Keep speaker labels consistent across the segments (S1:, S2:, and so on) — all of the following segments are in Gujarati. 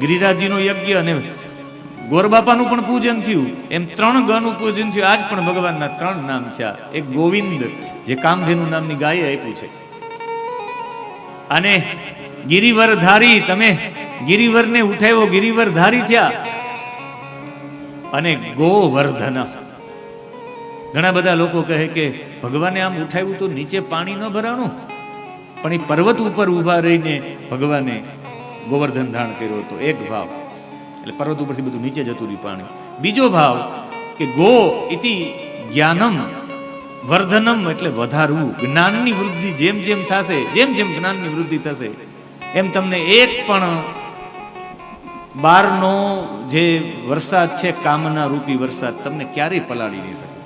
S1: ગિરિરાજજીનો યજ્ઞ અને ગોરબાપાનું પણ પૂજન થયું, એમ 3 ગનું પૂજન થયું. આજ પણ ભગવાનના 3 નામ થયા. એક ગોવિંદ, જે કામધેનુ નામની ગાયે આપ્યું છે, અને ગિરિવરધારી, તમે ગિરિવરને ઉઠાવ્યો, ગિરિવરધારી થયા, અને ગોવર્ધન. ઘણા બધા લોકો કહે કે ભગવાને આમ ઉઠાવ્યું તો નીચે પાણી ન ભરાણું, પણ એ પર્વત ઉપર ઊભા રહીને ભગવાને ગોવર્ધન ધારણ કર્યો હતો. એક ભાવ, એટલે પર્વત ઉપરથી બધું નીચે જતું રહ્યું પાણી. બીજો ભાવ કે ગો ઇતિ જ્ઞાનમ વર્ધનમ, એટલે વધારવું, જ્ઞાનની વૃદ્ધિ જેમ જેમ થશે, જેમ જેમ જ્ઞાનની વૃદ્ધિ થશે, એમ તમને એક પણ બારનો જે વરસાદ છે, કામના રૂપી વરસાદ, તમને ક્યારેય પલાળી નહીં શકે.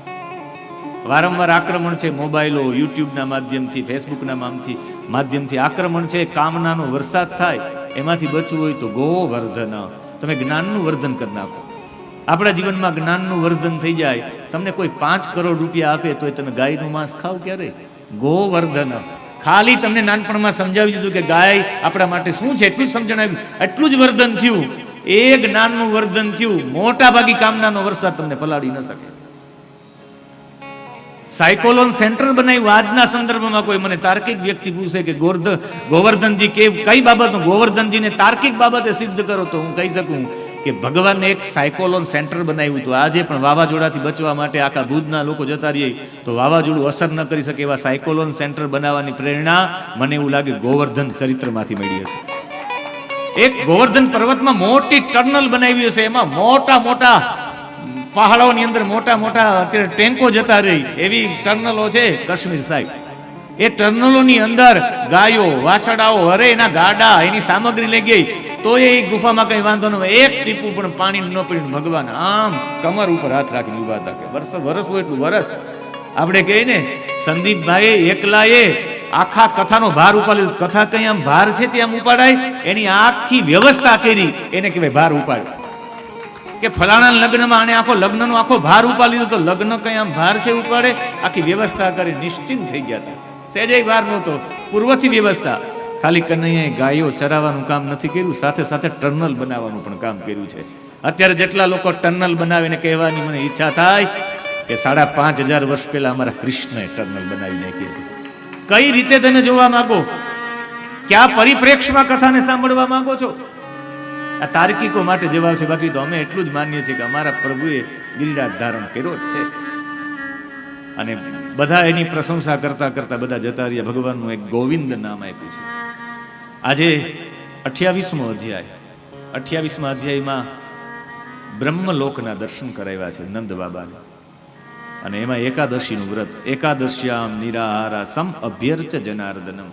S1: વારંવાર આક્રમણ છે, મોબાઈલો, યુટ્યુબના માધ્યમથી, ફેસબુકના માધ્યમથી આક્રમણ છે, કામનાનો વરસાદ થાય. એમાંથી બચવું હોય તો ગોવર્ધન, તમે જ્ઞાનનું વર્ધન કરી નાખો. આપણા જીવનમાં જ્ઞાનનું વર્ધન થઈ જાય. તમને કોઈ 5 કરોડ રૂપિયા આપે તો તમે ગાયનું માંસ ખાવ ક્યારે? ગોવર્ધન. ખાલી તમને નાનપણમાં સમજાવી દીધું કે ગાય આપણા માટે શું છે, એટલું જ સમજણ આવ્યું, એટલું જ વર્ધન થયું. એ જ્ઞાનનું વર્ધન થયું. મોટા ભાગી કામનાનો વરસાદ તમને પલાળી ન શકે. સાયકોલોન સેન્ટર બનાવ્યું. આજના સંદર્ભમાં કોઈ મને તાર્કિક વ્યક્તિ પૂછે કે ગોવર્ધનજી કઈ બાબતનું, ગોવર્ધનજીને તાર્કિક બાબતે સિદ્ધ કરો, તો હું કહી શકું કે ભગવાને એક સાયકોલોન સેન્ટર બનાવ્યું હતું. આજે પણ વાવાઝોડાથી બચવા માટે આખા ભુજના લોકો જતા રહીએ તો વાવાઝોડું અસર ન કરી શકે એવા સાયકોલોન સેન્ટર બનાવવાની પ્રેરણા મને એવું લાગે ગોવર્ધન ચરિત્રમાંથી મળી હશે. એક ગોવર્ધન પર્વતમાં મોટી ટનલ બનાવી હશે, એમાં મોટા મોટા પહાડોની અંદર મોટા મોટા અત્યારે ટેન્કો જતા રહી એવી ટર્નલો છે કાશ્મીર સાઈડ. એ ટર્નલોની અંદર ગાયો, વાછડાઓ, અરે એના ગાડા, એની સામગ્રી લઈ ગઈ તો એ ગુફામાં કઈ વાંધો ન હોય. એક ટીપું પણ પાણી ન પડ્યું. ભગવાન આમ કમર ઉપર હાથ રાખીને ઉભા હતા કે વરસ હોય એટલું વરસ. આપણે કહીએ ને, સંદીપભાઈ એકલાએ આખા કથાનો ભાર ઉપાડ્યો. કથા કઈ આમ ભાર છે ત્યાં ઉપાડાય, એની આખી વ્યવસ્થા કરી, એને કહેવાય ભાર ઉપાડ્યો. કે ફલાણા લગ્નમાં આને આખો લગ્નનો આખો ભાર ઉપાડી લીધો, તો લગ્ન કઈ આમ ભાર છે ઉપાડે? આખી વ્યવસ્થા કરી નિશ્ચિંત થઈ ગયા હતા. સહેજય ભાર નહોતો, પૂર્વથી વ્યવસ્થા. ખાલી કનૈયાએ ગાયો ચરાવવાનું કામ નથી કર્યું, સાથે સાથે ટર્નલ બનાવવાનું પણ કામ કર્યું છે. અત્યારે જેટલા લોકો ટર્નલ બનાવે ને કહેવાની મને ઈચ્છા થાય કે 5,500 વર્ષ પહેલા અમારા કૃષ્ણએ ટર્નલ બનાવી નાખી હતી. કઈ રીતે તમે જોવા માંગો? ક્યાં પરિપ્રેક્ષમાં કથાને સાંભળવા માંગો છો? આ તાર્કિકો માટે જવાબ છે. બાકી તો અમે એટલું જ માનીએ છીએ કે અમારા પ્રભુએ ગિરિરાજ ધારણ કર્યો જ છે. અને બધા એની પ્રશંસા કરતા કરતા બધા જતા રહ્યા. ભગવાનનું એક ગોવિંદ નામ આપ્યું છે. આજે 28મો અધ્યાય, 28મા અધ્યાયમાં બ્રહ્મલોકના દર્શન કરાવ્યા છે નંદ બાબાને. અને એમાં એકાદશીનું વ્રત, એકાદશ્યામ નિરાહારા સમ અભ્યર્ચ જનાર્દનમ.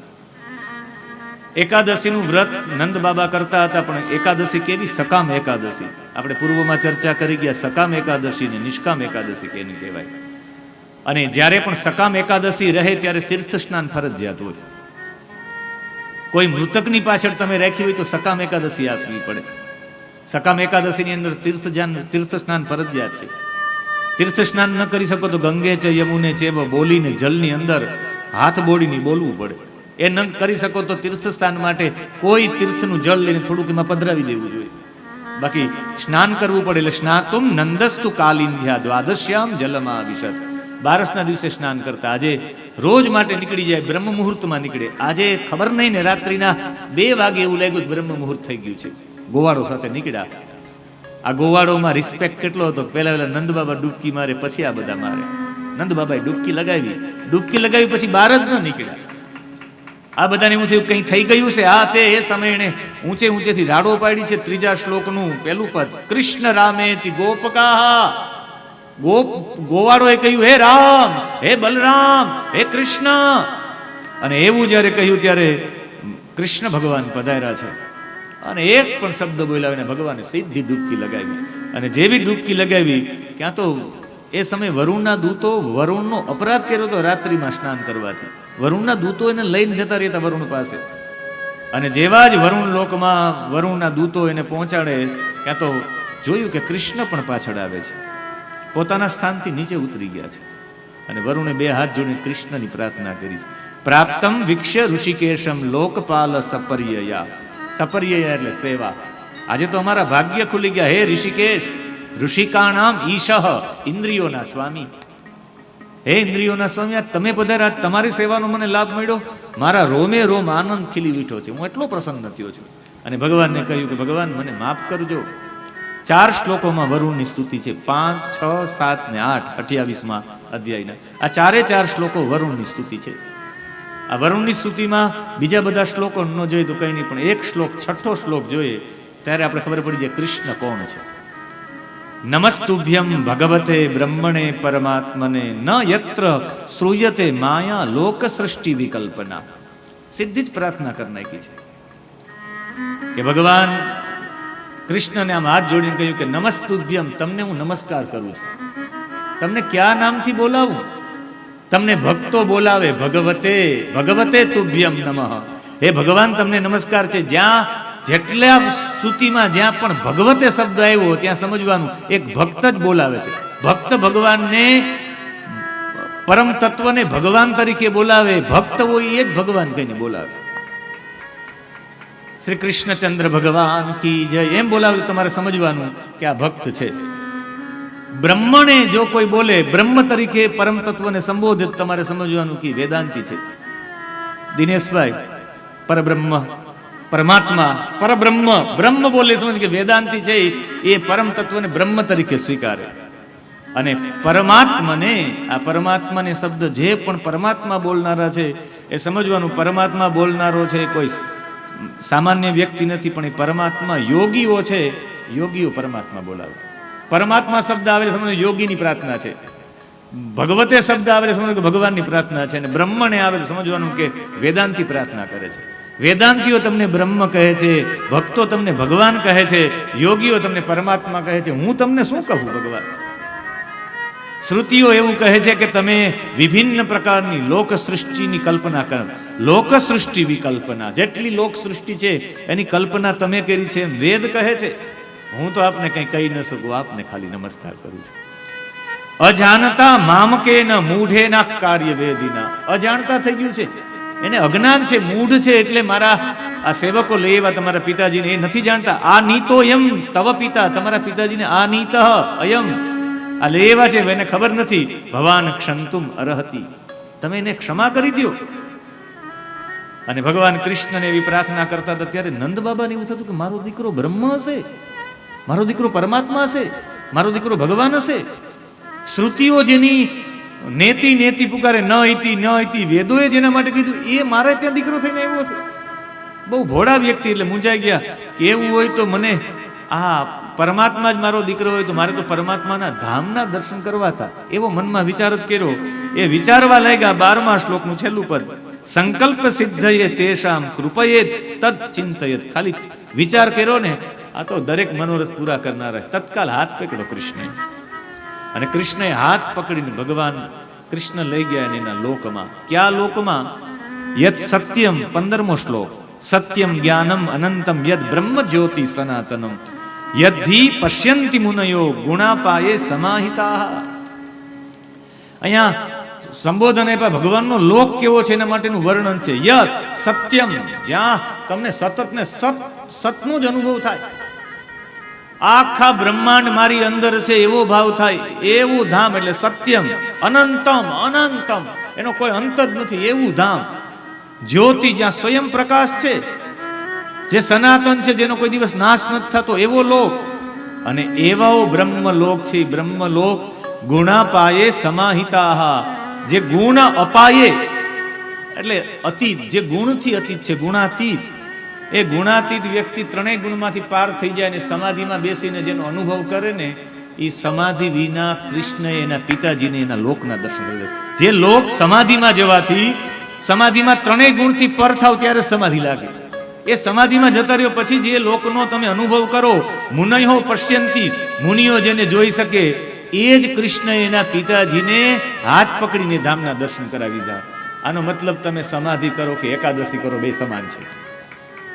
S1: એકાદશીનું વ્રત નંદ બાબા કરતા હતા, પણ એકાદશી કેવી? સકામ એકાદશી. આપણે પૂર્વમાં ચર્ચા કરી ગયા. સકામ એકાદશી ને નિષ્કામ એકાદશી કેને કહેવાય. અને જ્યારે પણ સકામ એકાદશી રહે ત્યારે તીર્થ સ્નાન ફરજિયાત હોય. કોઈ મૃતકની પાછળ તમે રાખી હોય તો સકામ એકાદશી આપવી પડે. સકામ એકાદશીની અંદર તીર્થ સ્નાન ફરજિયાત છે. તીર્થ સ્નાન ન કરી શકો તો ગંગે છે યમુને છે બોલીને જલની અંદર હાથ બોડીને બોલવું પડે. એ ન કરી શકો તો તીર્થ સ્થાન માટે કોઈ તીર્થનું જળ લઈને થોડુંક એમાં પધરાવી દેવું જોઈએ. બાકી સ્નાન કરવું પડે. એટલે સ્નાતુમ નંદસ્તુ કાલિંધ્યા દ્વાદશ્યામ જલમાં વિશત. 12ના દિવસે સ્નાન કરતા. આજે રોજ માટે નીકળી જાય, બ્રહ્મ મુહૂર્તમાં નીકળે. આજે ખબર નહીં ને, રાત્રિના 2 વાગે એવું લાગ્યું બ્રહ્મ મુહૂર્ત થઈ ગયું છે. ગોવાળો સાથે નીકળ્યા. આ ગોવાળોમાં રિસ્પેક્ટ કેટલો હતો. પહેલા નંદ બાબા ડૂબકી મારે, પછી આ બધા મારે. નંદ બાબાએ ડૂબકી લગાવી પછી બહાર જ ન નીકળ્યા. આ બધાને એવું થયું કંઈ થઈ ગયું છે. આ તે એ સમયે ઊંચેથી રાડો પાડી છે. 3જા શ્લોકનું પહેલું પદ, કૃષ્ણ રામેતિ ગોપકાહ. ગોવાળોએ કહ્યું, હે રામ, હે બલરામ, હે કૃષ્ણ. અને એવું જ્યારે કહ્યું ત્યારે કૃષ્ણ ભગવાન પધાર્યા છે. અને એક પણ શબ્દ બોલાવીને ભગવાને સીધી ડૂબકી લગાવી. અને જેવી ડૂબકી લગાવી, ક્યાં તો એ સમયે વરુણના દૂતો વરુણનો અપરાધ કર્યો હતો રાત્રિમાં સ્નાન કરવાથી. વરુણના દૂતો એને લઈને જતા રહેતા વરુણ પાસે. અને જેવા જ વરુણ લોકમાં વરુણના દૂતો એને પહોંચાડે, ત્યાં તો જોયું કે કૃષ્ણ પણ પાછળ આવે છે. પોતાના સ્થાનથી નીચે ઉતરી ગયા છે. અને વરુણે 2 હાથ જોડીને કૃષ્ણની પ્રાર્થના કરી છે. પ્રાપ્તમ વિક્ષ્ય ઋષિકેશમ લોકપાલ સપર્યયા. સપર્યયા એટલે સેવા. આજે તો અમારા ભાગ્ય ખુલી ગયા. હે ઋષિકેશ, ઋષિકાણામ ઈશઃ, ઇન્દ્રિયોના સ્વામી. હે ઇન્દ્રિયોના સ્વામી, આ તમે પધાર્યા, તમારી સેવાનો મને લાભ મળ્યો, મારા રોમે રોમ આનંદ ખીલી ઉઠ્યો છે, હું એટલો પ્રસન્ન થયો છું. અને ભગવાનને કહ્યું કે ભગવાન મને માફ કરજો. 4 શ્લોકોમાં વરુણની સ્તુતિ છે, 5, 6, 7 ને 8, 28મા અધ્યાયના. આ 4 શ્લોકો વરુણની સ્તુતિ છે. આ વરુણની સ્તુતિમાં બીજા બધા શ્લોકો ન જોઈએ તો કંઈ નહીં, પણ એક શ્લોક, 6થો શ્લોક જોઈએ ત્યારે આપણે ખબર પડી જાય કૃષ્ણ કોણ છે. નમસ્તુભ્યમ ભગવતે બ્રહ્મણે પરમાત્મને ન યત્ર શ્રૂયતે માયા લોક સૃષ્ટિ વિકલ્પના. સીધી જ પ્રાર્થના કરી નાખી છે કે ભગવાન કૃષ્ણને આમ હાથ જોડીને કહ્યું કે નમસ્તુભ્યમ, તમને હું નમસ્કાર કરું છું. તમને કયા નામથી બોલાવું? તમને ભક્તો બોલાવે ભગવતે, ભગવતે તુભ્યમ નમઃ. હે ભગવાન તમને નમસ્કાર છે. જ્યાં જેટલા સ્તુતિમાં જ્યાં પણ ભગવતે શબ્દ આવ્યો ત્યાં સમજવાનું એક ભક્ત જ બોલાવે છે. ભક્ત ભગવાનને, પરમ તત્વને ભગવાન તરીકે બોલાવે. ભક્ત હોય એ જ ભગવાન કહીને બોલાવે. શ્રી કૃષ્ણચંદ્ર ભગવાન કી જય એમ બોલાવે. તમારે સમજવાનું કે આ ભક્ત છે. બ્રહ્મને જો કોઈ બોલે, બ્રહ્મ તરીકે પરમ તત્વને સંબોધિત, તમારે સમજવાનું કે વેદાંતી છે. દિનેશભાઈ પરબ્રહ્મ, પરમાત્મા, પરબ્રહ્મ, બ્રહ્મ બોલે સમજ કે વેદાંતી છે એ પરમ તત્વને બ્રહ્મ તરીકે સ્વીકારે. અને પરમાત્માને, આ પરમાત્માને શબ્દ જે પણ પરમાત્મા બોલનારા છે એ સમજવાનું પરમાત્મા બોલનારો છે કોઈ સામાન્ય વ્યક્તિ નથી, પણ એ પરમાત્મા યોગીઓ છે. યોગીઓ પરમાત્મા બોલાવે. પરમાત્મા શબ્દ આવે સમજો યોગીની પ્રાર્થના છે. ભગવતે શબ્દ આવે સમજો કે ભગવાનની પ્રાર્થના છે. અને બ્રહ્મને આવે સમજવાનું કે વેદાંતી પ્રાર્થના કરે છે. વેદાંતીઓ તમને બ્રહ્મ કહે છે, ભક્તો તમને ભગવાન કહે છે, યોગીઓ તમને પરમાત્મા કહે છે. હું તમને શું કહું ભગવાન? શ્રુતિઓ એવું કહે છે કે તમે વિભિન્ન પ્રકારની લોક સૃષ્ટિની કલ્પના કરો. લોક સૃષ્ટિ વિકલ્પના, જેટલી લોક સૃષ્ટિ છે એની કલ્પના તમે કરી છે એમ વેદ કહે છે. હું તો આપને કંઈ કહી ન શકું, આપને ખાલી નમસ્કાર કરું છું. અજાણતા મામકે ન મૂઢે ના કાર્ય વેદીના. અજાણતા થઈ ગયું છે, એને અજ્ઞાન છે, મૂઢ છે. એટલે મારા આ સેવકો લઈ એવા તમારા પિતાજીને એ નથી જાણતા. આ નીતો એમ તવ પિતા, તમારા પિતાજીને આ નીત અયમ, આ લઈ એવા છે, એને ખબર નથી. ભવાન ક્ષંતુમ અરહતી, તમે એને ક્ષમા કરી દો. અને ભગવાન કૃષ્ણને એવી પ્રાર્થના કરતા હતા ત્યારે નંદ બાબાને એવું થતું કે મારો દીકરો બ્રહ્મ હશે, મારો દીકરો પરમાત્મા હશે, મારો દીકરો ભગવાન હશે. શ્રુતિઓ જેની નેતિ નેતિ પુકારે, ન ઇતિ ન ઇતિ, વેદોએ જેના માટે કીધું એ મારે ત્યાં દીકરો થઈને આવ્યો છે. બહુ ભોળા વ્યક્તિ એટલે મૂંઝાઈ ગયા કે એવું હોય તો મને આ પરમાત્મા જ મારો દીકરો હોય તો મારે તો પરમાત્માના ધામના દર્શન કરવા હતા. એવો મનમાં વિચાર જ કર્યો. એ વિચારવા લાગ્યા. 12મા શ્લોકનું છેલ્લું પદ, સંકલ્પ સિદ્ધયે તેષામ કૃપયે તદ ચિંતયત. ખાલી વિચાર કર્યો ને, આ તો દરેક મનોરથ પૂરા કરનારા. તત્કાલ હાથ પકડ્યો કૃષ્ણે, અને કૃષ્ણએ હાથ પકડીને ભગવાન કૃષ્ણ લઈ ગયા એના લોકમાં. ક્યાં લોકમાં? યત સત્યમ, 15મો શ્લોક, સત્યમ જ્ઞાનમ અનંતમ યદ બ્રહ્મ જ્યોતિ સનાતનમ યદ્ધિ પશ્યંતિ મુનયો ગુણાપાયે સમાહિતા. અહીંયા સંબોધન આપ્યા ભગવાનનો લોક કેવો છે એના માટેનું વર્ણન છે. યત સત્યમ, જ્યાં તમને સતત ને સતનો જ અનુભવ થાય. આખા બ્રહ્માંડ મારી અંદર છે એવો ભાવ થાય, એવું ધામ એટલે સત્યમ. અનંતમ, અનંતમ, એનો કોઈ અંત જ નથી, એવું ધામ. જ્યોતિ, જ્યાં સ્વયં પ્રકાશ છે, જે સનાતન છે, જેનો કોઈ દિવસ નાશ નથી થતો, એવો લોક. અને એવો બ્રહ્મલોક છે. બ્રહ્મલોક ગુણાપાયે સમાહિતા, જે ગુણ અપાયે એટલે અતીત, જે ગુણથી અતીત છે, ગુણાતીત. એ ગુણાતીત વ્યક્તિ ત્રણેય ગુણમાંથી પાર થઈ જાય અને સમાધિમાં બેસીને જેનો અનુભવ કરે ને, એ સમાધિ વિના કૃષ્ણ એના પિતાજીને એના લોકના દર્શન કરે. જે લોક સમાધિમાં જવાથી, સમાધિમાં ત્રણેય ગુણથી પર થાવ ત્યારે સમાધિ લાગે. એ સમાધિમાં જતા રહ્યો પછી જે લોકનો તમે અનુભવ કરો, મુનયો પશ્યંતી, મુનિઓ જેને જોઈ શકે, એ જ કૃષ્ણ એના પિતાજીને હાથ પકડીને ધામના દર્શન કરાવી દીધા. આનો મતલબ તમે સમાધિ કરો કે એકાદશી કરો, બે સમાન છે.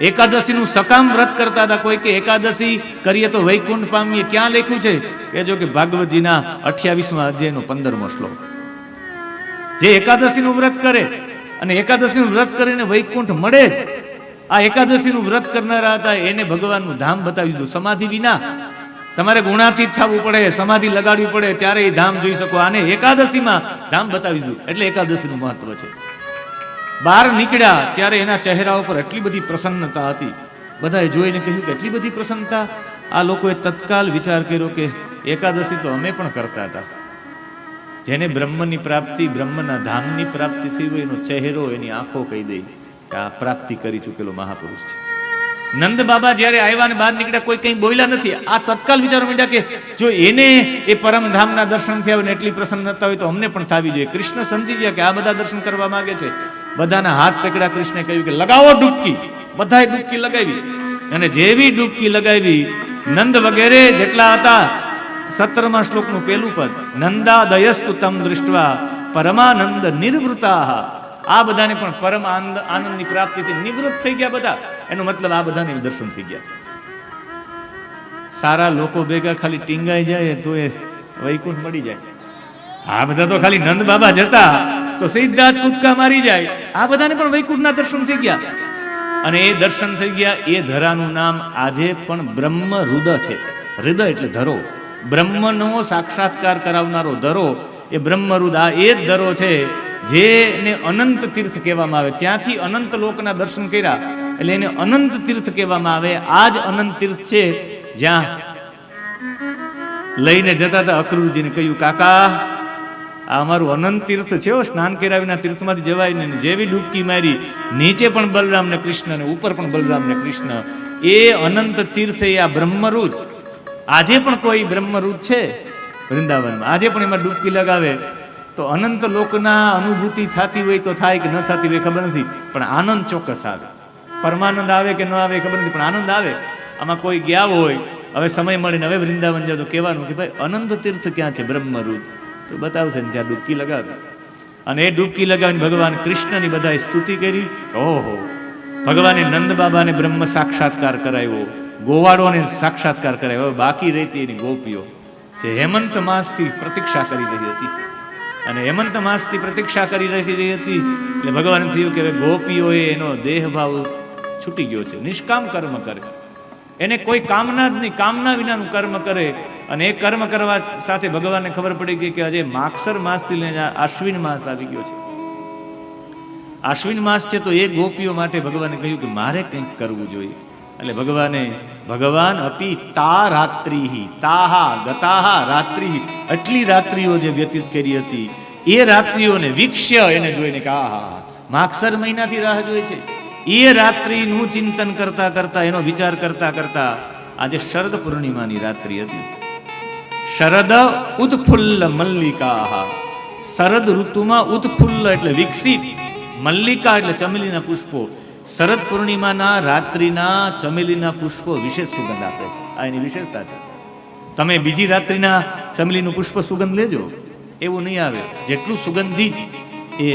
S1: એકાદશીનું સકામ વ્રત કરતા હતા કોઈ કે એકાદશી કરીએ તો વૈકુંઠ પામીએ. ક્યાં લખ્યું છે? કે જો કે ભાગવતજીના 28મા અધ્યાયનો 15મો શ્લોક. જે એકાદશીનું વ્રત કરે અને એકાદશીનું વ્રત કરીને વૈકુંઠ મળે જ, આ એકાદશીનું વ્રત કરનારા હતા, એને ભગવાનનું ધામ બતાવી દીધું. સમાધિ વિના તમારે ગુણાતીત થવું પડે, સમાધિ લગાડવી પડે, ત્યારે એ ધામ જોઈ શકો. આને એકાદશીમાં ધામ બતાવી દીધું. એટલે એકાદશીનું મહત્વ છે. બહાર નીકળ્યા ત્યારે એના ચહેરા ઉપર એટલી બધી પ્રસન્નતા હતી. બધાએ જોઈને કહ્યું કે એટલી બધી પ્રસન્નતા. આ લોકોએ તત્કાલ વિચાર કર્યો કે એકાદશી તો અમે પણ કરતા હતા. જેને બ્રહ્મની પ્રાપ્તિ, બ્રહ્મના ધામની પ્રાપ્તિ થઈ હોય, એનો ચહેરો, એની આંખો કહી દઈ કે આ પ્રાપ્તિ કરી ચૂકેલો મહાપુરુષ છે. નંદ બાબા જ્યારે આવ્યા ને બહાર નીકળ્યા, કોઈ કંઈ બોલ્યા નથી. આ તત્કાલ વિચારો માંડ્યા કે જો એને એ પરમધામના દર્શન થયા હોય ને એટલી પ્રસન્નતા હોય તો અમને પણ થવી જોઈએ. કૃષ્ણ સમજી ગયા કે આ બધા દર્શન કરવા માંગે છે. બધાના હાથ પકડ્યા. કૃષ્ણે કહ્યું કે લગાવો ડૂબકી. બધાએ ડૂબકી લગાવી. અને જેવી ડૂબકી લગાવી, નંદ વગેરે જેટલા હતા, 17મા શ્લોકનું પહેલું પદ, નંદાદયસ્તુ તમ દૃષ્ટવા પરમાનંદ નિર્વૃતાઃ. આ બધાને પણ પરમ આનંદની પ્રાપ્તિથી નિવૃત્ત થઈ ગયા બધા. એનો મતલબ આ બધાને દર્શન થઈ ગયા. સારા લોકો ભેગા ખાલી ટીંગાઈ જાય તો એ વૈકુંઠ મળી જાય. આ બધા તો ખાલી નંદ બાબા જતા તો સીધા જ કૂદકા મારી જાય. આ બધાને પણ વૈકુંઠના દર્શન થઈ ગયા. અને એ દર્શન થઈ ગયા. એ ધરાનું નામ આજે પણ બ્રહ્મ હૃદય છે. હૃદય એટલે ધરો, બ્રહ્મનો સાક્ષાત્કાર કરાવનારો ધરો, એ બ્રહ્મરુદ. આ એ જ ધરો છે જેને અનંત તીર્થ કહેવામાં આવે. ત્યાંથી અનંત લોકના દર્શન કર્યા એટલે એને અનંત તીર્થ કહેવામાં આવે. આ જ અનંત તીર્થ છે જ્યાં લઈને જતા હતા અક્રૂરજીને કહ્યું, કાકા આ અમારું અનંત તીર્થ છે, સ્નાન કર્યા વિના તીર્થમાંથી જવાય નહીં. જેવી ડૂબકી મારી, નીચે પણ બલરામ ને કૃષ્ણ ને ઉપર પણ બલરામ ને કૃષ્ણ. એ અનંત તીર્થ, એ આ બ્રહ્મરુદ. આજે પણ કોઈ બ્રહ્મરુદ છે વૃંદાવનમાં, આજે પણ એમાં ડૂબકી લગાવે તો અનંત લોકના અનુભૂતિ થતી હોય તો થાય કે ન થતી હોય ખબર નથી, પણ આનંદ ચોક્કસ આવે. પરમાનંદ આવે કે ન આવે ખબર નથી, પણ આનંદ આવે. આમાં કોઈ ગયા હોય, હવે સમય મળીને હવે વૃંદાવન જાવ તો કહેવાનું કે ભાઈ અનંત તીર્થ ક્યાં છે બ્રહ્મરુદ, તો બતાવશે ને ત્યાં ડૂબકી લગાવે. અને એ ડૂબકી લગાવીને ભગવાન કૃષ્ણની બધાએ સ્તુતિ કરી. ઓહો, ભગવાને નંદ બાબાને બ્રહ્મ સાક્ષાત્કાર કરાવ્યો, ગોવાળોને સાક્ષાત્કાર કરાવ્યો. બાકી રહેતી એની ગોપીઓ જે હેમંત માસથી પ્રતીક્ષા કરી રહી હતી. અને હેમંત માસથી પ્રતીક્ષા કરી રહી હતી એટલે ભગવાન થયું કે ગોપીઓએ એનો દેહ ભાવ છૂટી ગયો છે. નિષ્કામ કર્મ કરે, એને કોઈ કામના જ નહીં, કામના વિનાનું કર્મ કરે. અને એ કર્મ કરવા સાથે ભગવાનને ખબર પડી ગઈ કે આજે માગસર માસથી લઈને આશ્વિન માસ આવી ગયો છે. આશ્વિન માસ છે તો એ ગોપીઓ માટે ભગવાને કહ્યું કે મારે કંઈક કરવું જોઈએ. એટલે ભગવાન અપી તા રાત્રિ તાહા ગતાહા રાત્રિ, આટલી રાત્રિઓ જે વ્યતીત કરી હતી એ રાત્રિઓને વીક્ષ્ય, એને જોઈને કે આહા, માગસર મહિનાથી રાહ જોઈ છે. એ રાત્રિનું ચિંતન કરતા કરતા, એનો વિચાર કરતા કરતા આજે શરદ પૂર્ણિમાની રાત્રિ હતી. શરદ ઉત્ફુલ્લ મલ્લિકા. શરદ ઋતુમાં ઉત્ફુલ્લ એટલે વિકસિત, મલ્લિકા એટલે ચમેલીના પુષ્પો. શરદ પૂર્ણિમાના રાત્રિના ચમેલીના પુષ્પો વિશેષ સુગંધ આપે છે. આ એની વિશેષતા છે. તમે બીજી રાત્રિના ચમેલીનું પુષ્પ સુગંધ લેજો, એવું નહીં આવે જેટલું સુગંધિત એ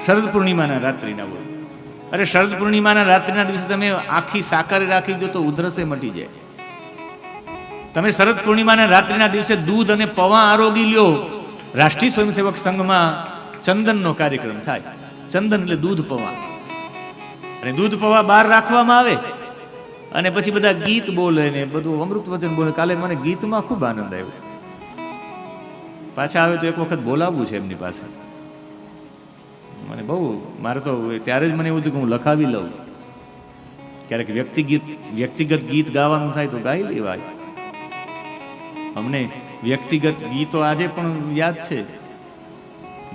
S1: શરદ પૂર્ણિમાના રાત્રિના હોય. અરે શરદ પૂર્ણિમાના રાત્રિના દિવસે તમે આખી સાકર રાખી દો તો ઉધરસે મટી જાય. તમે શરદ પૂર્ણિમાના રાત્રિના દિવસે દૂધ અને પૌવા આરોગી લ્યો. રાષ્ટ્રીય સ્વયંસેવક સંઘમાં ચંદનનો કાર્યક્રમ થાય. ચંદન એટલે દૂધ પૌવા, અને દૂધ પૌવા બહાર રાખવામાં આવે અને પછી બધા ગીત બોલે ને બધું અમૃત વચન બોલે. કાલે મને ગીતમાં ખૂબ આનંદ આવ્યો. પાછા આવે તો એક વખત બોલાવવું છે એમની પાસે. મને બહુ, મારે તો ત્યારે જ મને એવું થયું કે હું લખાવી લઉં. ક્યારેક વ્યક્તિગત ગીત ગાવાનું થાય તો ગાઈ લેવાય. અમને વ્યક્તિગત ગીતો આજે પણ યાદ છે.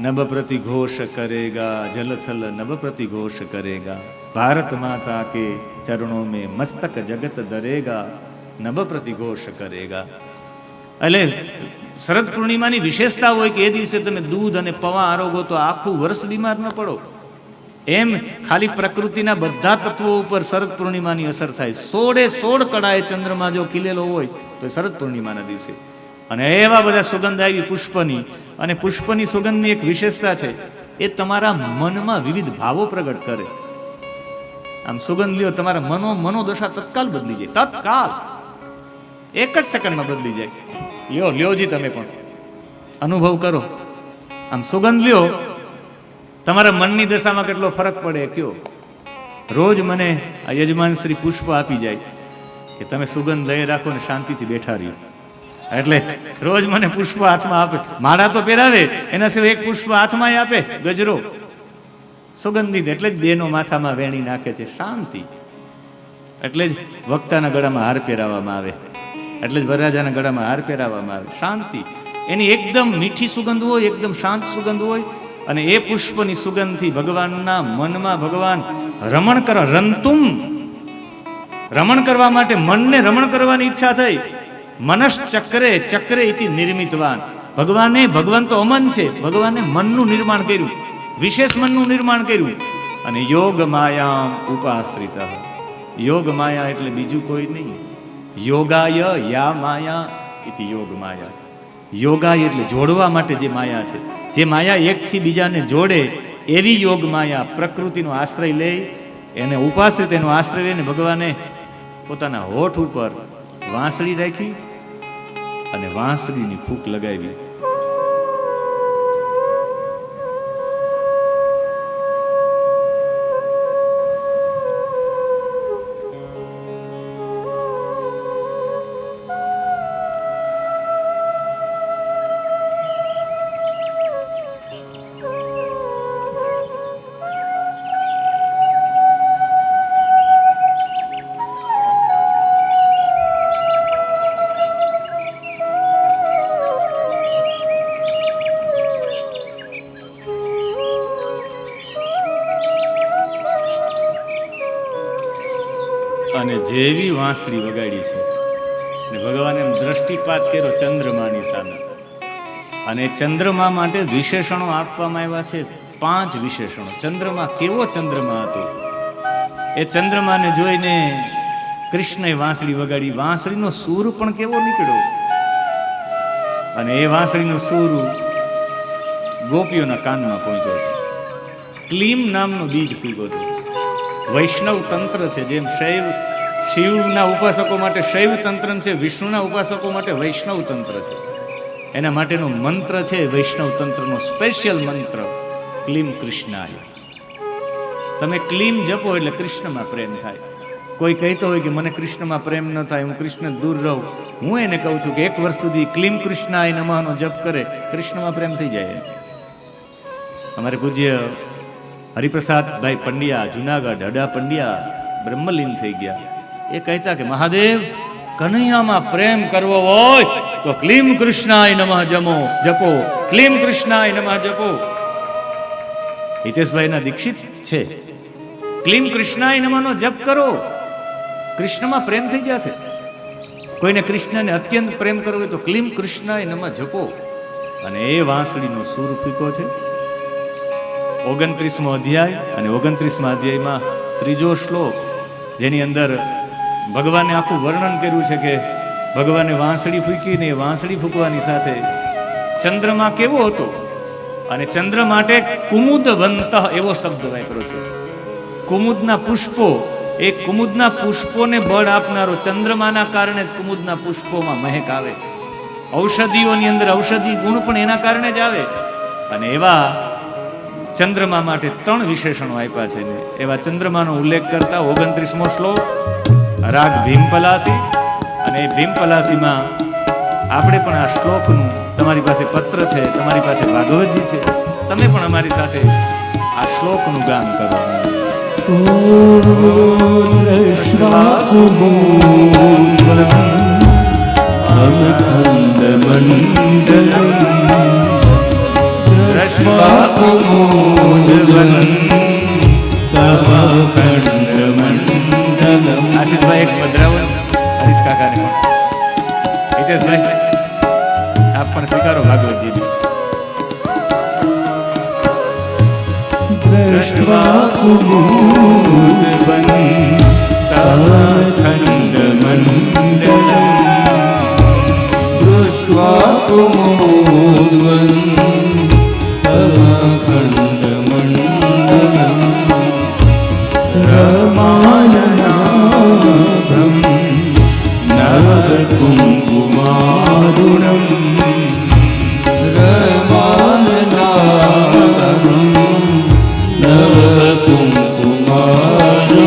S1: નભ પ્રતિ ઘોષ કરેગા જલથલ, નભ પ્રતિ ઘોષ કરેગા ભારત માતા કે ચરણો મેં મસ્તક જગત દરેગા, નભ પ્રતિ ઘોષ કરેગા. એટલે શરદ પૂર્ણિમાની વિશેષતા હોય કે એ દિવસે તમે દૂધ અને પૌવા આરોગો તો આખું વર્ષ બીમાર ન પડો. એમ ખાલી પ્રકૃતિના બધા તત્વો ઉપર શરદ પૂર્ણિમાની અસર થાય. 16 કળાએ ચંદ્રમા જો ખીલેલો હોય તો શરદ પૂર્ણિમાના દિવસે. અને એવા બધા સુગંધ આવી પુષ્પની. અને પુષ્પની સુગંધની એક વિશેષતા છે, એ તમારા મનમાં વિવિધ ભાવો પ્રગટ કરે. આમ સુગંધ લ્યો, તમારા મનોદશા તત્કાલ બદલી જાય. તત્કાલ, એક જ સેકન્ડમાં બદલી જાય. લ્યોજી તમે પણ અનુભવ કરો. આમ સુગંધ લ્યો, તમારા મનની દશામાં કેટલો ફરક પડે કયો. રોજ મને આ યજમાન શ્રી પુષ્પ આપી જાય કે તમે સુગંધ લઈ રાખો ને શાંતિથી બેઠા રહ્યો. એટલે રોજ મને પુષ્પ હાથમાં આપે. માળા તો પહેરાવે, એના સિવાય એક પુષ્પ હાથમાં આપે, ગજરો સુગંધિત. એટલે જ બેનો માથામાં વેણી નાખે છે, શાંતિ. એટલે જ વક્તાના ગળામાં હાર પહેરાવવામાં આવે, એટલે જ વરરાજાના ગળામાં હાર પહેરાવવામાં આવે, શાંતિ. એની એકદમ મીઠી સુગંધ હોય, એકદમ શાંત સુગંધ હોય. અને એ પુષ્પની સુગંધથી ભગવાનના મનમાં ભગવાન રમણ કરવા, રંતુમ રમણ કરવા માટે મનને રમણ કરવાની ઈચ્છા થઈ. મનશ્ચક્રે ચક્રે ઇતિ નિર્મિતવાન. ભગવાન તો અમન છે, ભગવાને મનનું નિર્માણ કર્યું, વિશેષ મનનું નિર્માણ કર્યું. અને યોગ માયામ ઉપાશ્રિત. યોગ માયા એટલે બીજું કોઈ નહીં. યોગાય યા માયા ઇતિ યોગ માયા. યોગાય એટલે જોડવા માટે જે માયા છે, જે માયા એકથી બીજાને જોડે, એવી યોગ માયા પ્રકૃતિનો આશ્રય લઈ, એને ઉપાશ્રિત, એનો આશ્રય લઈને ભગવાને પોતાના હોઠ ઉપર વાંસળી રાખી અને વાંસળીની ફૂંક લગાવી. અને જેવી વાંસળી વગાડી છે ને ભગવાને એમ દ્રષ્ટિપાત કર્યો ચંદ્રમાની સામે. અને ચંદ્રમા માટે વિશેષણો આપવામાં આવ્યા છે, 5 વિશેષણો. ચંદ્રમા કેવો ચંદ્રમા હતો, એ ચંદ્રમાને જોઈને કૃષ્ણએ વાંસળી વગાડી. વાંસળીનો સૂર પણ કેવો નીકળ્યો. અને એ વાંસળીનો સૂર ગોપીઓના કાનમાં પહોંચ્યો છે. ક્લીમ નામનો બીજ ફૂગ્યો હતો. વૈષ્ણવ તંત્ર છે, જેમ શિવના ઉપાસકો માટે શૈવ તંત્ર છે, વિષ્ણુના ઉપાસકો માટે વૈષ્ણવ તંત્ર છે. એના માટેનો મંત્ર છે વૈષ્ણવ તંત્રનો સ્પેશિયલ મંત્ર, ક્લીમ કૃષ્ણાય. તમે ક્લીમ જપો એટલે કૃષ્ણમાં પ્રેમ થાય. કોઈ કહેતો હોય કે મને કૃષ્ણમાં પ્રેમ ન થાય, હું કૃષ્ણ દૂર રહું, હું એને કહું છું કે 1 વર્ષ સુધી ક્લીમ કૃષ્ણાય નમઃનો જપ કરે, કૃષ્ણમાં પ્રેમ થઈ જાય. અમારે પૂજ્ય હરિપ્રસાદભાઈ પંડ્યા, જુનાગઢ હડા પંડ્યા, બ્રહ્મલીન થઈ ગયા. એ કહેતા કે મહાદેવ, કનૈયામાં પ્રેમ કરવો હોય તો ક્લીમ કૃષ્ણાય નમઃ જપો, ક્લીમ કૃષ્ણાય નમઃ જપો. હિતેશભાઈના દીક્ષિત છે. ક્લીમ કૃષ્ણાય નમઃનો જપ કરો, કૃષ્ણમાં પ્રેમ થઈ જશે. કોઈને કૃષ્ણને અત્યંત પ્રેમ કરવો હોય તો ક્લીમ કૃષ્ણાય નમઃ જપો. અને એ વાંસળીનો સૂર ફીકો છે. 29મો અધ્યાય અને 29મા અધ્યાયમાં 3જો શ્લોક, જેની અંદર ભગવાને આખું વર્ણન કર્યું છે કે ભગવાને વાંસળી ફૂંકીને વાંસળી ફૂંકવાની સાથે ચંદ્રમા કેવો હતો. અને ચંદ્ર માટે કુમુદવંત એવો શબ્દ વાપર્યો છે. કુમુદના પુષ્પો, એ કુમુદના પુષ્પોને બળ આપનારો ચંદ્રમાના કારણે જ કુમુદના પુષ્પોમાં મહેક આવે. ઔષધિઓની અંદર ઔષધિ ગુણ પણ એના કારણે જ આવે. અને એવા ચંદ્રમા માટે 3 વિશેષણો આપ્યા છે. એવા ચંદ્રમાનો ઉલ્લેખ કરતા 29મો શ્લોક, રાગ ભીમપલાસી. અને એ ભીમપલાસીમાં આપણે પણ આ શ્લોકનું, તમારી પાસે પત્ર છે, તમારી પાસે ભાગવતજી છે, તમે પણ અમારી સાથે આ શ્લોકનું ગાન કરો. આશીષભાઈ એક પધરાવો, હરીશ કાકાને પણ. હિતેશભાઈ આપ પણ સ્વીકારો ભાગવતજી. દ્રષ્ટવા કુમુદવન તવ ખંડમંડલમ, દ્રષ્ટવા કુમુદવન તવ ખંડમંડલમ, રમાનનાભમ નવ કુંકુમારુણમ, રમાનનાભમ નવ કુંકુમારુણમ.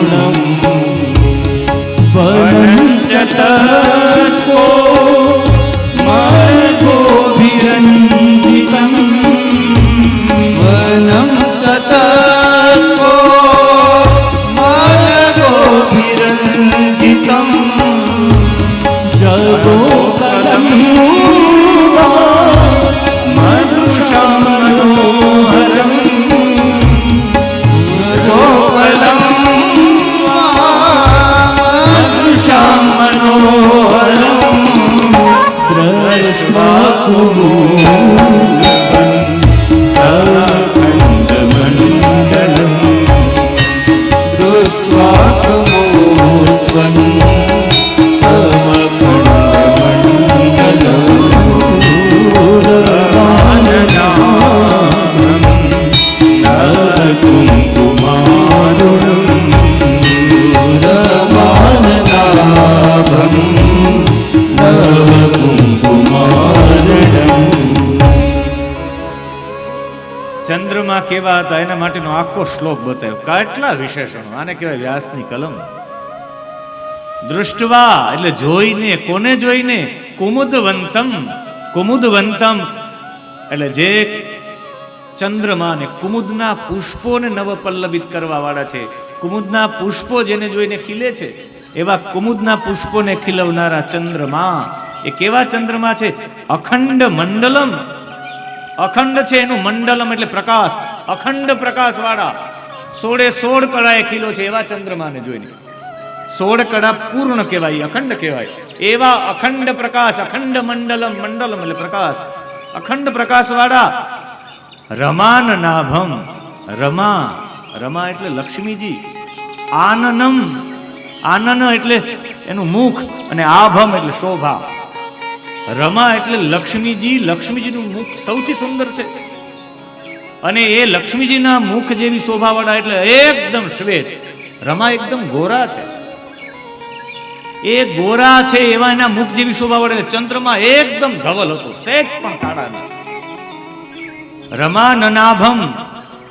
S2: નવ કુંકુમાર્ણમ.
S1: ચંદ્રમા કેવા હતા એના માટેનો આખો શ્લોક બતાવ્યો. કેટલા વિશેષણો. આને કહેવાય વ્યાસની કલમ. દૃષ્ટવા એટલે જોઈને. કોને જોઈને? કુમુદવંતમ. કુમુદવંતમ એટલે જે ચંદ્રમાને કુમુદના પુષ્પોને નવ પલ્લવિત કરવા વાળા છે. કુમુદના પુષ્પો જેને જોઈને ખીલે છે એવા કુમુદના પુષ્પોને ખીલવનારા ચંદ્રમા. એ કેવા ચંદ્રમા છે? અખંડ મંડલમ. અખંડ છે એનું મંડલમ એટલે પ્રકાશ. અખંડ પ્રકાશ વાળા 16 કળાએ ખીલો છે એવા ચંદ્રમાને જોઈને. 16 કળા પૂર્ણ કહેવાય, અખંડ કહેવાય. એવા અખંડ પ્રકાશ. અખંડ મંડલમ. મંડલમ એટલે પ્રકાશ. અખંડ પ્રકાશ વાળા રમાન નાભમ. રમા. રમા એટલે લક્ષ્મીજી. આનનમ. આનન એટલે એનું મુખ અને આભમ એટલે શોભા. રમા એટલે લક્ષ્મીજી. લક્ષ્મીજીનું મુખ સૌથી સુંદર છે અને એ લક્ષ્મીજીના મુખ જેવી શોભાવાળા એટલે એકદમ શ્વેત. રમા એકદમ ગોરા છે. એ ગોરા છે એવા એના મુખ જેવી શોભાવાળા. ચંદ્રમા એકદમ ધવલ હતો, સહેજ પણ કાળા નહીં. રમા નનાભમ.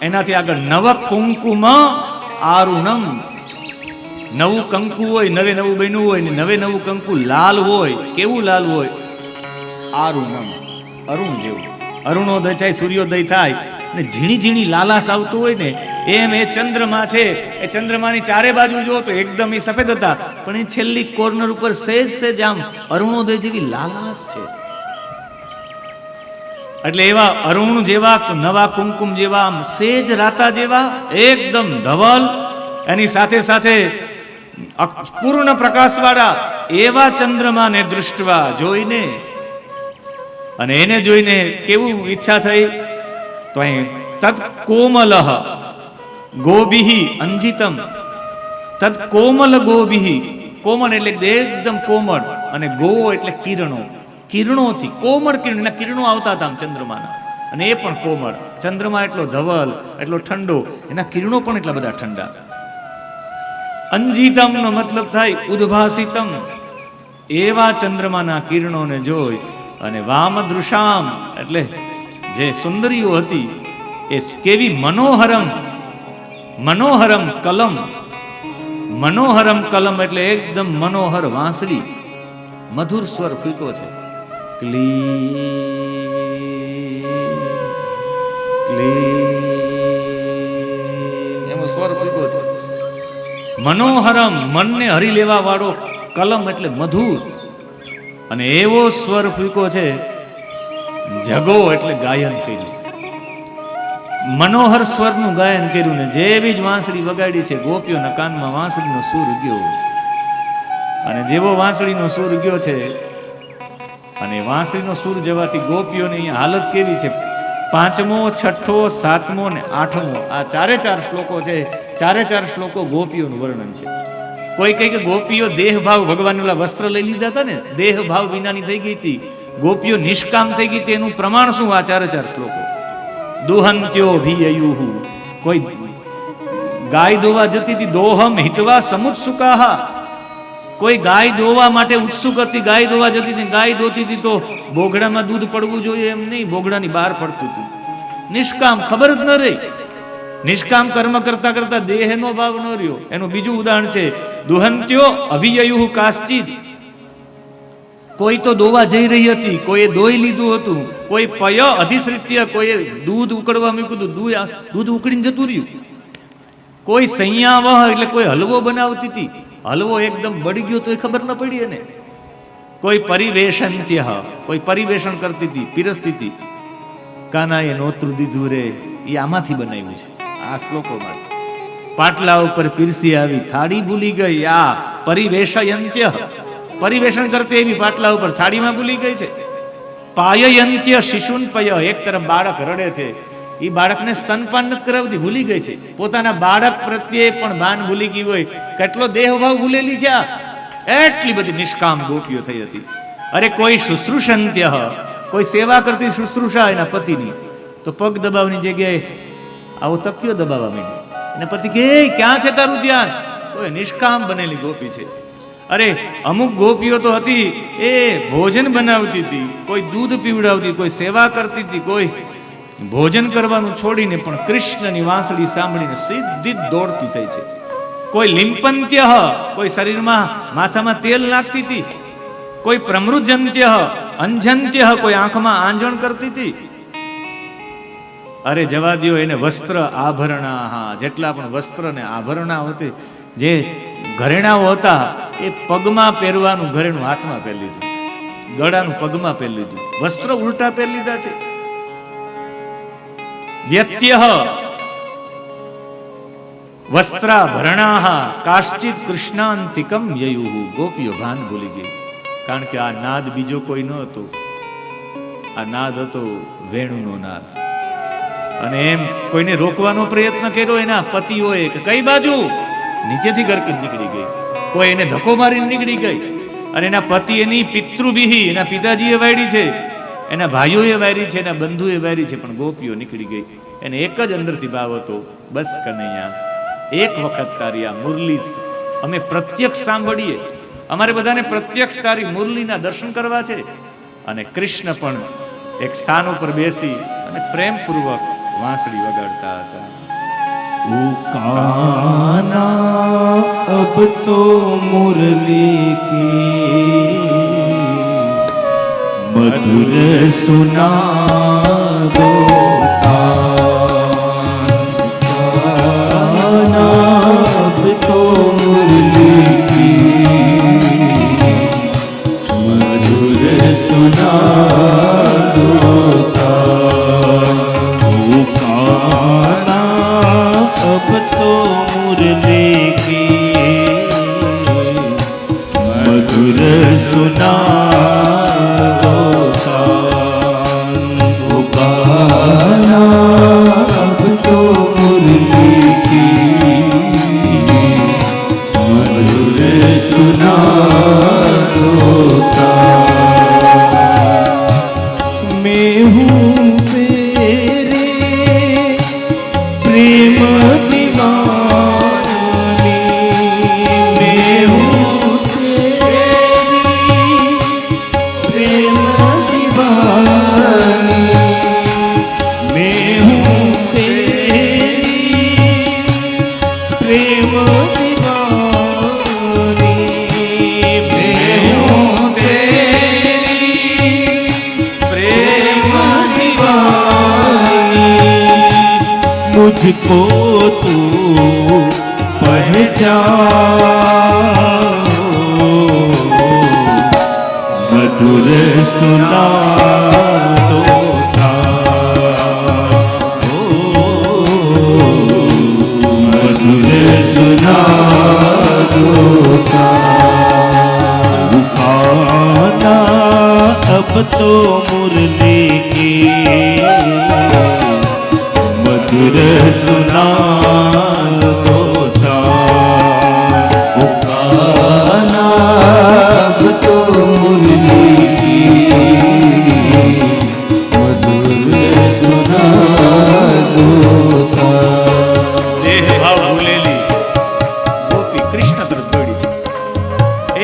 S1: એનાથી આગળ નવ કુંકુમ આરુણમ. નવું કંકુ હોય, નવે નવું બન્યું હોય ને નવે નવું કંકુ લાલ હોય. કેવું લાલ હોય? આરુણમ. અરુણ જેવું. અરુણોદય થાય, સૂર્યોદય થાય ને ઝીણી ઝીણી લાલાશ આવતું હોય ને એમ એ ચંદ્રમા છે. એ ચંદ્રમાની ચારે બાજુ જો તો એકદમ એ સફેદ હતા, પણ એ છેલ્લી કોર્નર ઉપર સહેજ સહેજ આમ અરુણોદય જેવી લાલાશ છે. એટલે એવા અરુણ જેવા, નવા કુમકુમ જેવા, સેજ રાતા જેવા, એકદમ ધવલ, એની સાથે સાથે પૂર્ણ પ્રકાશ વાળા એવા ચંદ્રમાને દૃષ્ટવા જોઈને. અને એને જોઈને કેવું ઈચ્છા થઈ? તો અહીં તદ કોમલઃ ગોભિઃ અંજિતમ. તદ કોમલ ગોભિઃ. કોમળ એટલે એકદમ કોમળ અને ગો એટલે કિરણો. કિરણોથી કોમળ કિરણ, એના કિરણો આવતા હતા ચંદ્રમાના અને એ પણ કોમળ. ચંદ્રમા એટલો ધવલ, એટલો ઠંડો, એના કિરણો પણ એટલા બધા ઠંડા. અંજિતમ નો મતલબ થાય ઉદ્ભાસિતમ. એવા ચંદ્રમાના કિરણોને જોઈ અને વામદૃશામ એટલે જે સુંદરીઓ હતી એ કેવી મનોહરમ. મનોહરમ કલમ. મનોહરમ કલમ એટલે એકદમ મનોહર વાંસળી. મધુર સ્વર ફૂંકો છે. એનો સ્વર ફૂંકો છે. મનોહરમ મનને હરી લેવા વાળો કલમ એટલે મધુર. અને એવો સ્વર ફૂંકો છે. જગો એટલે ગાયન કર્યું. મનોહર સ્વરનું ગાયન કર્યું ને જેવી જ વાંસળી વગાડી છે ગોપીઓના કાનમાં વાંસળીનો સૂર ગયો. અને જેવો વાંસળીનો સૂર ગયો છે અને વાંસળીનો સૂર જવાથી ગોપીઓની અહીંયા હાલત કેવી છે? 5મો, 6ઠો, 7મો ને 8મો આ ચારે ચાર શ્લોકો છે. ચારે ચાર શ્લોકો ગોપીઓનું વર્ણન છે. કોઈ કહે કે ગોપીઓ દેહભાવ, ભગવાન ઓલા વસ્ત્ર લઈ લીધા હતા ને, દેહભાવ વિનાની થઈ ગઈ હતી, ગોપીઓ નિષ્કામ થઈ ગઈ હતી. એનું પ્રમાણ શું? આ ચારે ચાર શ્લોકો. દુહંત્યો ભીયયુહુ. કોઈ ગાય દોવા જતી હતી, દોહમ હિતવા સમુત્સુકાહ. કોઈ ગાય દોવા માટે ઉત્સુક હતી, ગાય દોવા જતી હતી. ગાય દોતી હતી તો બોગડામાં દૂધ પડવું જોઈએ એમ નહીં, બોગડાની બહાર પડતું હતું. નિષ્કામ, ખબર જ ન રહી. નિષ્કામ કર્મ કરતા કરતા દેહનો ભાવ ન રહ્યો. એનું બીજું ઉદાહરણ છે દુહંત્યો અભિયયુહુ કાશ્ચિત. કોઈ તો દોવા જઈ રહી હતી, કોઈએ દોઈ લીધું હતું, કોઈ પય અધિશ્રિત્ય, કોઈએ દૂધ ઉકળવા મૂક્યું હતું, દૂધ ઉકળીને જતું રહ્યું. કોઈ સંયાવહ એટલે કોઈ હલવો બનાવતી હતી, હલવો એકદમ બળી ગયો તો એ ખબર ન પડી એને. કોઈ પરિવેશન્ત્ય, કોઈ પરિવેશન કરતી હતી, પીરસતી હતી. કાનાએ નોતરું દીધું રે, એ આમાંથી બનાવ્યું છે આ શ્લોકોમાં. પાટલા ઉપર પીરસી આવી, થાળી ભૂલી ગઈ. આ પરિવેશયંત્ય, પરિવેશન કરતી એવી પાટલા ઉપર થાળીમાં ભૂલી ગઈ છે. પાયયંત્ય શિશુન પય. એક તરફ બાળક રડે છે, એ બાળકને સ્તનપાન નથી કરાવતી, ભૂલી ગઈ છે. પોતાના બાળક પ્રત્યે પણ ભાન ભૂલી ગઈ હોય. કેટલો દેહભાવ ભૂલેલી છે. એટલી બધી નિષ્કામ ગોપીઓ થઈ હતી. અરે કોઈ શુશ્રુષંત્ય, કોઈ સેવા કરતી શુશ્રુષા એના પતિની, તો પગ દબાવની જગ્યાએ આવો તકિયો દબાવવા માંડ્યો. અને પતિ કે ક્યાં છે તારું ધ્યાન? તો એ નિષ્કામ બનેલી ગોપી છે. અરે અમુક ગોપીઓ તો હતી, એ ભોજન બનાવતી હતી, કોઈ દૂધ પીવડાવતી, કોઈ સેવા કરતી હતી, કોઈ ભોજન કરવાનું છોડીને પણ કૃષ્ણની વાંસળી સાંભળીને સીધી જ દોડતી થઈ છે. કોઈ લિંપંત્ય, કોઈ શરીરમાં માથામાં તેલ નાખતી હતી, કોઈ પ્રમૃજંત્ય, અંજંત્ય, કોઈ આંખમાં આંજણ કરતી હતી. અરે જવા દ્યો, એને વસ્ત્ર આભરણા, હા, જેટલા પણ વસ્ત્ર ને આભરણા હોતે, જે ઘરેણાઓ હતા, એ પગમાં પહેરવાનું ઘરેણું હાથમાં પહેરી લીધું, ગળાનું પગમાં પહેરી લીધું, વસ્ત્ર ઉલટા પહેરી લીધા છે. વ્યત્યઃ વસ્ત્રાભરણાઃ કાશ્ચિત કૃષ્ણાંતિકમ યયુઃ. ગોપીઓ ભાન ભૂલી ગઈ, કારણ કે આ નાદ બીજો કોઈ ન હતો, આ નાદ હતો વેણુનો નાદ. અને એમ કોઈને રોકવાનો પ્રયત્ન કર્યો એના પતિઓએ કે કઈ બાજુ, નીચેથી ગરકી નીકળી ગઈ, કોઈ એને ધક્કો મારીને નીકળી ગઈ. અને એના પતિ એની પિતૃબિહી, એના પિતાજીએ વાયડી છે, એના ભાઈઓએ વાયરી છે, એના બંધુએ વાયરી છે, પણ ગોપીઓ નીકળી ગઈ. એને એક જ અંદરથી ભાવ હતો, બસ કનૈયા, એક વખત તારી આ મુરલી અમે પ્રત્યક્ષ સાંભળીએ, અમારે બધાને પ્રત્યક્ષ તારી મુરલીના દર્શન કરવા છે. અને કૃષ્ણ પણ એક સ્થાન ઉપર બેસી અને પ્રેમપૂર્વક વાંસળી વગાડતા હતા.
S2: ओ कान्हा अब तो मुरली की मधुर सुना दो कान्हा अब तो मुरली की मधुर सुना दो अब तो मुरली की मधुर सुना दो गाना अब तो मुरली की मधुर सुना दो मैं हूँ तेरे प्रेम मुझको तू पहचान मधुर सुना दो मधुर सुना दो अब तो मुरली की मधुर सुना दो अब तो मुरली की मधुर सुना दो.
S1: દેહ ભાવ ભૂલેલી ગોપી કૃષ્ણ તરફ દોડી છે.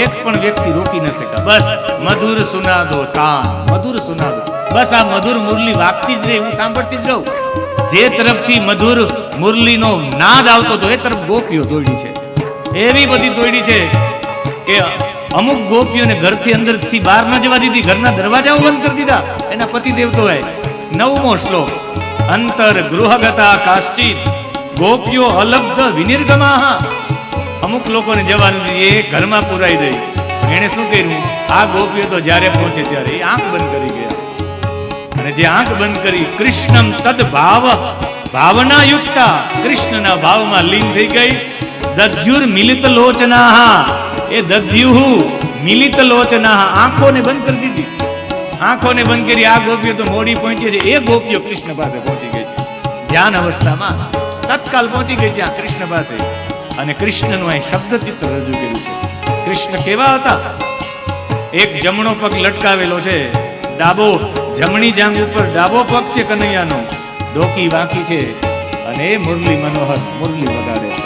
S1: એક પણ વ્યક્તિ રોકી ન શકા. બસ મધુર સુનાદો તાન, મધુર સુનાદો, બસ આ મધુર મુરલી વાગતી જ રહે, હું સાંભળતી જ રહું. જે તરફથી મધુર મુરલીનો નાદ આવતો હતો એ તરફ ગોપીઓ દોડી છે. એવી બધી દોડી છે કે અમુક ગોપીઓને ઘરથી અંદરથી બહાર ન જવા દીધી, ઘરના દરવાજાઓ બંધ કરી દીધા એના પતિદેવ તો હોય. 9મો શ્લોક, અંતર ગૃહગતા કાશ્ચિત ગોપીઓ અલબ્ધ વિનિર્ગમાહ. અમુક લોકોને જવા નથી, એ ઘરમાં પુરાઈ રહી. એને શું કર્યું, આ ગોપીઓ તો જ્યારે પહોંચે ત્યારે એ આંખ બંધ કરી ગયા. અને જે આંખ બંધ કરી, કૃષ્ણમ તદ ભાવ ભાવના યુક્તા, કૃષ્ણના ભાવમાં લીન થઈ ગઈ. દધ્યુર મિલિત લોચના, એ દધ્યુહુ મિલિત લોચના, આંખોને બંધ કરી દીધી, આંખોને બંધ કરી. આ ગોપીઓ તો મોડી પહોંચી છે, એ ગોપીઓ કૃષ્ણ પાસે પહોંચી ગઈ છે ધ્યાન અવસ્થામાં, તત્કાલ પહોંચી ગઈ ત્યાં કૃષ્ણ પાસે. અને કૃષ્ણનું અહીં શબ્દ ચિત્ર રજૂ કર્યું છે. કૃષ્ણ કેવા હતા? એક જમણો પગ લટકાવેલો છે, ડાબો, જમણી જાંઘ ઉપર ડાબો પગ છે કનૈયાનો, ડોકી વાંકી છે, અને એ મુરલી મનોહર મુરલી વગાડે છે.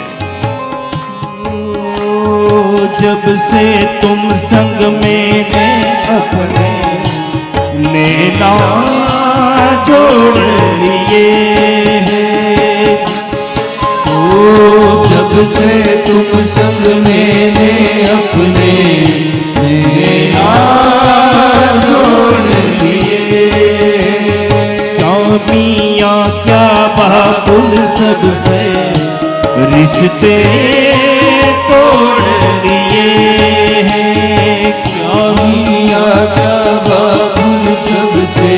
S2: जब से तुम संग मेरे अपने नैना जोड़ लिए हैं। ओ जब से तुम संग मैंने अपने नैना जोड़ लिए। क्या मियाँ क्या बाबुल सबसे रिश्ते तोड़ लिए हैं। क्या मियाँ क्या बाबुल सबसे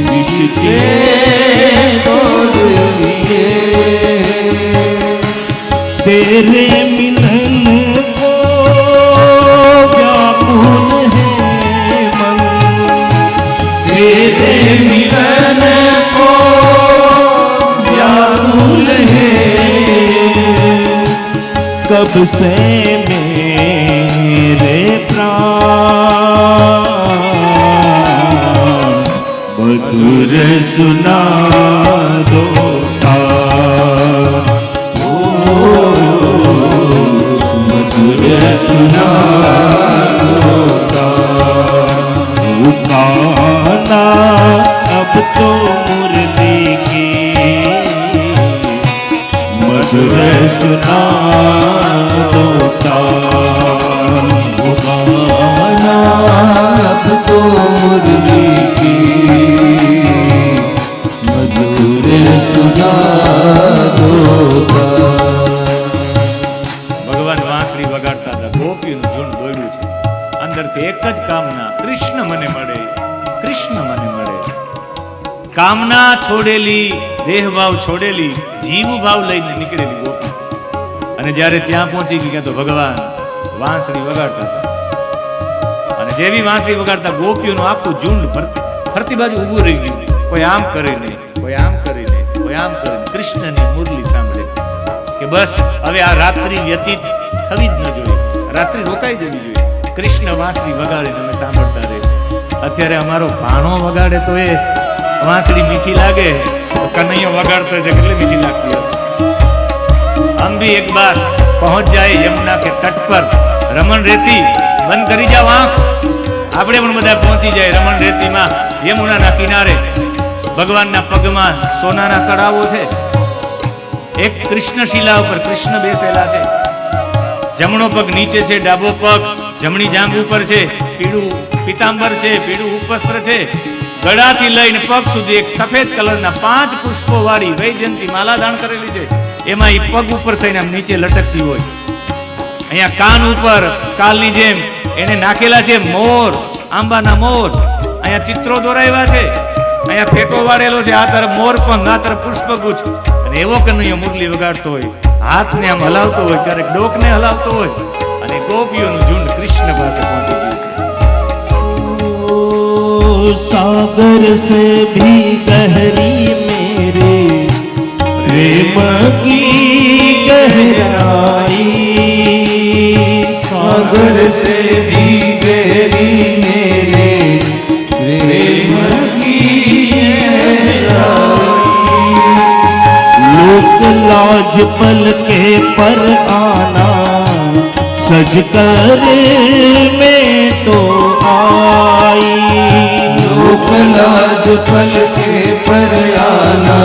S2: रिश्ते तोड़ लिए। तेरे मिलन को व्याकुल है मन, तेरे मिलन को व्याकुल है। कब से मेरे प्राण मधुर सुना दो मधुर सुना दो गाना अब तो मुरली की मधुर सुना दो गाना अब तो मुरली की मधुर सुना दो।
S1: ભગવાન વાંસળી વગાડતા હતા, ગોપીનું ઝુંડ દોડ્યું છે. અંદરથી એક જ કામના, કૃષ્ણ મને મળે, કૃષ્ણ મને મળે. કામના છોડેલી, દેહ ભાવ છોડેલી, જીવ ભાવ લઈને નીકળેલી ગોપી. અને જ્યારે ત્યાં પહોંચી ગઈ તો ભગવાન વાંસળી વગાડતા હતા. અને જેવી વાંસળી વગાડતા ગોપીઓનું આખું ઝુંડ ફરતી બાજુ ઊભું રહી ગયું. કોઈ આમ કરે નહીં, કોઈ આમ કરે નહીં, કોઈ આમ કરે નહીં. કૃષ્ણની મુરલી સાંભળે કે બસ હવે આ રાત્રિ વ્યતીત થવી જ ન જોઈએ, રાત્રિ રોકાઈ જવી જોઈએ. કૃષ્ણ વાંસળી વગાડે અમે સાંભળતા રહે. અત્યારે અમારો ભાણો વગાડે તો એ વાંસળી મીઠી લાગે, તો કનૈયો વગાડતો છે કેટલી મીઠી લાગતી હશે. हम भी एक बार पहुंच जाए यमुना के तट पर, रमण रेती बंद करी जाओ आंख. આપણે પણ બધા પહોંચી જાય રમણ રેતીમાં, યમુનાના કિનારે. ભગવાનના પગમાં સોનાના કડાવો છે. એક કૃષ્ણ શિલા ઉપર કૃષ્ણ બેસેલા છે. જમણો પગ નીચે છે, ડાબો પગ જમણી જાંઘ ઉપર છે. પીળું પીતાંબર છે, પીળું ઉપવસ્ત્ર છે. ગળાથી લઈને પગ સુધી એક સફેદ કલરના 5 પુષ્પો વાળી વૈજયંતી માલા ધારણ કરેલી છે. એમાં એ પગ ઉપર થઈને આમ નીચે લટકતી હોય. અહીંયા કાન ઉપર કાલની જેમ એને નાખેલા છે મોર, આંબાના મોર. અહીંયા ચિત્રો દોરાવ્યા છે. અહીંયા ફેટો વાળેલો છે. આ તરફ મોર પંખ, આ તરફ પુષ્પગુચ્છ. અને એવો કનૈયો મુરલી વગાડતો હોય, હાથને આમ હલાવતો હોય, ક્યારેક ડોકને હલાવતો હોય. અને ગોપીઓનું ઝુંડ કૃષ્ણ પાસે પહોંચી ગયું છે.
S2: सागर से भी गहरी मेरे प्रेम की गहराई। सागर से भी गहरी मेरे प्रेम की गहराई। लोक लाज पल के पर आना सज कर मैं तो आई। लोक लाज पल के पर आना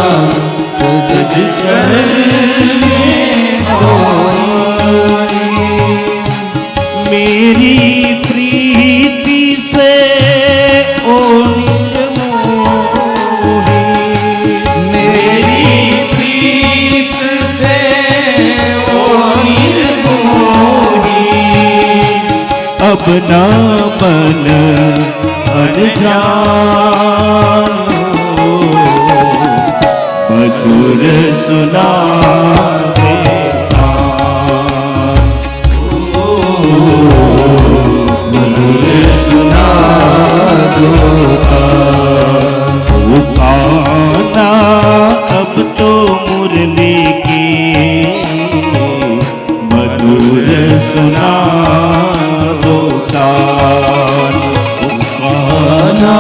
S2: सज कर मैं तो आई। मेरी प्रीति से ओ निर्मोही, मेरी प्रीत से ओ निर्मोही। अब ना बन अनजानो, मधुर सुना दे कान। ओ मधुर सुना दो कान। वो गाना अब तो मुरली की मधुर सुना दो कान। गाना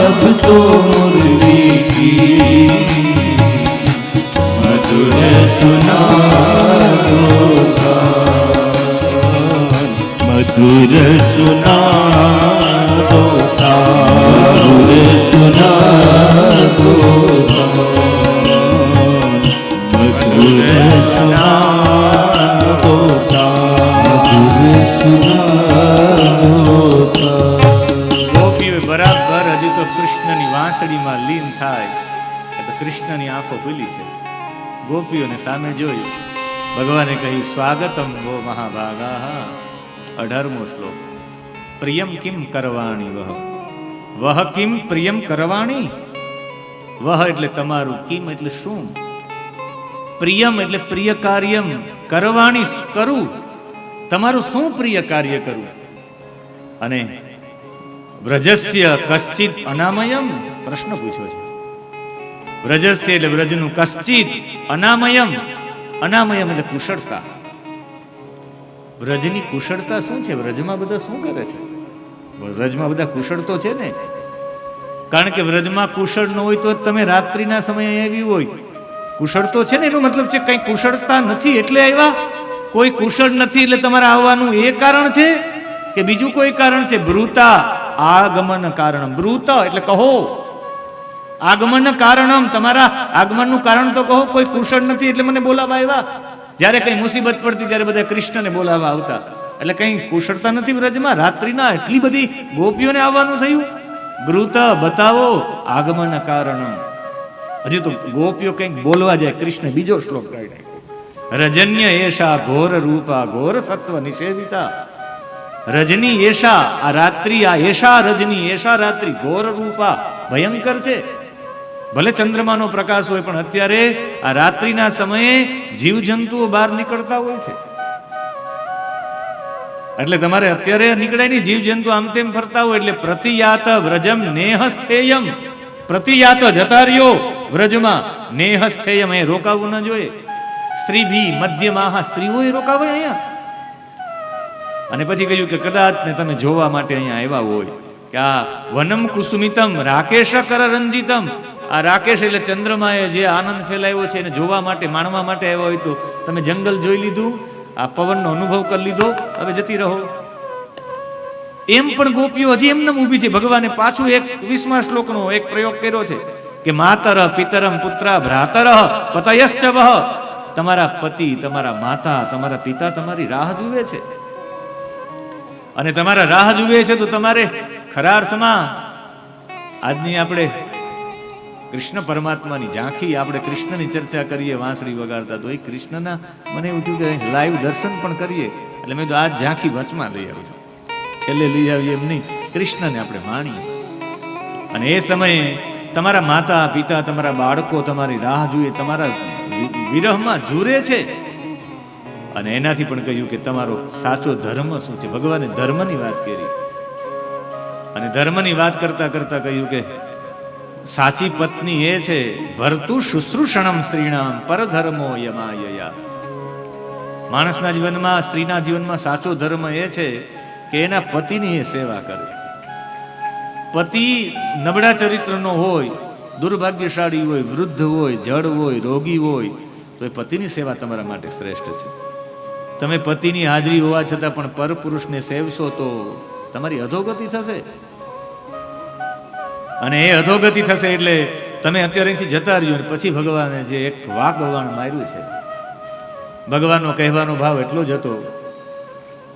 S2: अब तो मुरली की मधुर सुना दो कान। મધુર
S1: ગોપીઓ બરાબર હજી તો કૃષ્ણની વાંસળીમાં લીન થાય તો કૃષ્ણની આંખો ખુલી છે. ગોપીઓને સામે જોઈ ભગવાને કહ્યું સ્વાગતમ વો મહાભાગા. 18મો શ્લોક. પ્રિયમ કિમ કરવાણી વહ કિમ પ્રિયમ કરવાણી. વહ એટલે તમારું, કિમ એટલે શું, પ્રિયમ એટલે પ્રિય કાર્યમ, કરવાણી કરું, તમારું શું પ્રિય કાર્ય કરું. અને વ્રજસ્ય કશ્ચિત અનામયમ, પ્રશ્ન પૂછ્યો છે. વ્રજસ્ય એટલે વ્રજનું, કશ્ચિત અનામયમ, અનામયમ એટલે કુશળતા. વ્રજની કુશળતા શું છે? વ્રજમાં બધા શું કરે છે? વ્રજમાં બધા કુશળ તો છે ને. કારણ કે વ્રજમાં કુશળ ન હોય તો તમે રાત્રિના સમયે આવ્યું હોય. કુશળ તો છે ને, એનો મતલબ છે કઈ કુશળતા નથી એટલે આવ્યા. કોઈ કુશળ નથી એટલે તમારે આવવાનું એ કારણ છે કે બીજું કોઈ કારણ છે? બ્રુતા આગમન કારણમ. બ્રુત એટલે કહો, આગમન કારણમ, તમારા આગમનનું કારણ તો કહો. કોઈ કુશળ નથી એટલે મને બોલાવવા આવ્યા. જ્યારે કઈ મુસીબત પડતી ત્યારે બધા કૃષ્ણને બોલાવવા આવતા. એટલે કઈ કુશળતા નથી વ્રજમાં. રાત્રિના એટલી બધી ગોપીઓને આવવાનું થયું. બ્રુત બતાવો આગમન કારણમ. હજી તો ગોપીઓ કંઈક બોલવા જાય, કૃષ્ણ બીજો શ્લોક ગાઈ નાખ્યો. રજન્ય એશા ઘોર રૂપા ઘોર સત્વ નિષેવિતા. રજની એશા, આ રાત્રિ, આ એશા રજની, એશા રાત્રિ, ઘોર રૂપા, ભયંકર છે. ભલે ચંદ્રમાનો પ્રકાશ હોય પણ અત્યારે આ રાત્રિના સમયે જીવજંતુઓ બહાર નીકળતા હોય છે. એટલે તમારે અત્યારે નીકળે નહીં, જીવજંતુ આમ તેમ ફરતા હોય. એટલે પ્રતિયાત વ્રજમ નેહસ્થેયમ. પ્રતિયાત જતા રહ્યો વ્રજમાં, નેહસ્થેયમ, એ રોકાવું ન જોઈએ. સ્ત્રી ભી મધ્યમાં, સ્ત્રીઓએ રોકાવે અહીંયા. અને પછી કહ્યું કે કદાચ ને તમે જોવા માટે અહીંયા આવ્યા હોય કે આ વનમ કુસુમિતમ રાકેશ કર રંજિતમ. આ રાકેશ એટલે ચંદ્રમાએ જે આનંદ ફેલાવ્યો છે એને જોવા માટે, માણવા માટે આવ્યા હોય તો તમે જંગલ જોઈ લીધું, આ પવનનો અનુભવ કરી લીધો, હવે જતી રહો. એમ પણ ગોપીઓ હજી એમને ઊભી છે. ભગવાને પાછું 21મા શ્લોકનો એક પ્રયોગ કર્યો છે કે માતર પિતરમ પુત્ર ભ્રાતર પતયશ્ચ વહ. તમારા પતિ, તમારા માતા, તમારા પિતા તમારી રાહ જુએ છે. અને તમારા રાહ જુએ છે તો તમારે ખરા અર્થમાં આજની આપણે કૃષ્ણ પરમાત્માની ઝાંખી, આપણે કૃષ્ણની ચર્ચા કરીએ વાંસળી વગાડતા, તો એ કૃષ્ણના મને એવું થયું કે લાઈવ દર્શન પણ કરીએ. એટલે મેં તો આ ઝાંખી વચમાં લઈ આવું છું, છેલ્લે લઈ આવીએ એમ નહીં, કૃષ્ણને આપણે માણીએ. અને એ સમયે તમારા માતા પિતા, તમારા બાળકો તમારી રાહ જુએ, તમારા વિરહમાં ઝૂરે છે. અને એનાથી પણ કહ્યું કે તમારો સાચો ધર્મ શું છે. ભગવાને ધર્મની વાત કરી. અને ધર્મની વાત કરતા કરતા કહ્યું કે સાચી પત્ની એ છે ભરતુ શુશ્રૂષણમ સ્ત્રીણામ પરધર્મો યમાયયા. માણસના જીવનમાં, સ્ત્રીના જીવનમાં સાચો ધર્મ એ છે કે એના પતિની એ સેવા કરે. પતિ નબળા ચરિત્રનો હોય, દુર્ભાગ્યશાળી હોય, વૃદ્ધ હોય, જડ હોય, રોગી હોય, તો એ પતિની સેવા તમારા માટે શ્રેષ્ઠ છે. તમે પતિની હાજરી હોવા છતાં પણ પરપુરુષને સેવશો તો તમારી અધોગતિ થશે. અને એ અધોગતિ થશે એટલે તમે અત્યારેથી જતા રહ્યો. પછી ભગવાને જે એક વાગવાણ માર્યું છે, ભગવાનનો કહેવાનો ભાવ એટલો જ હતો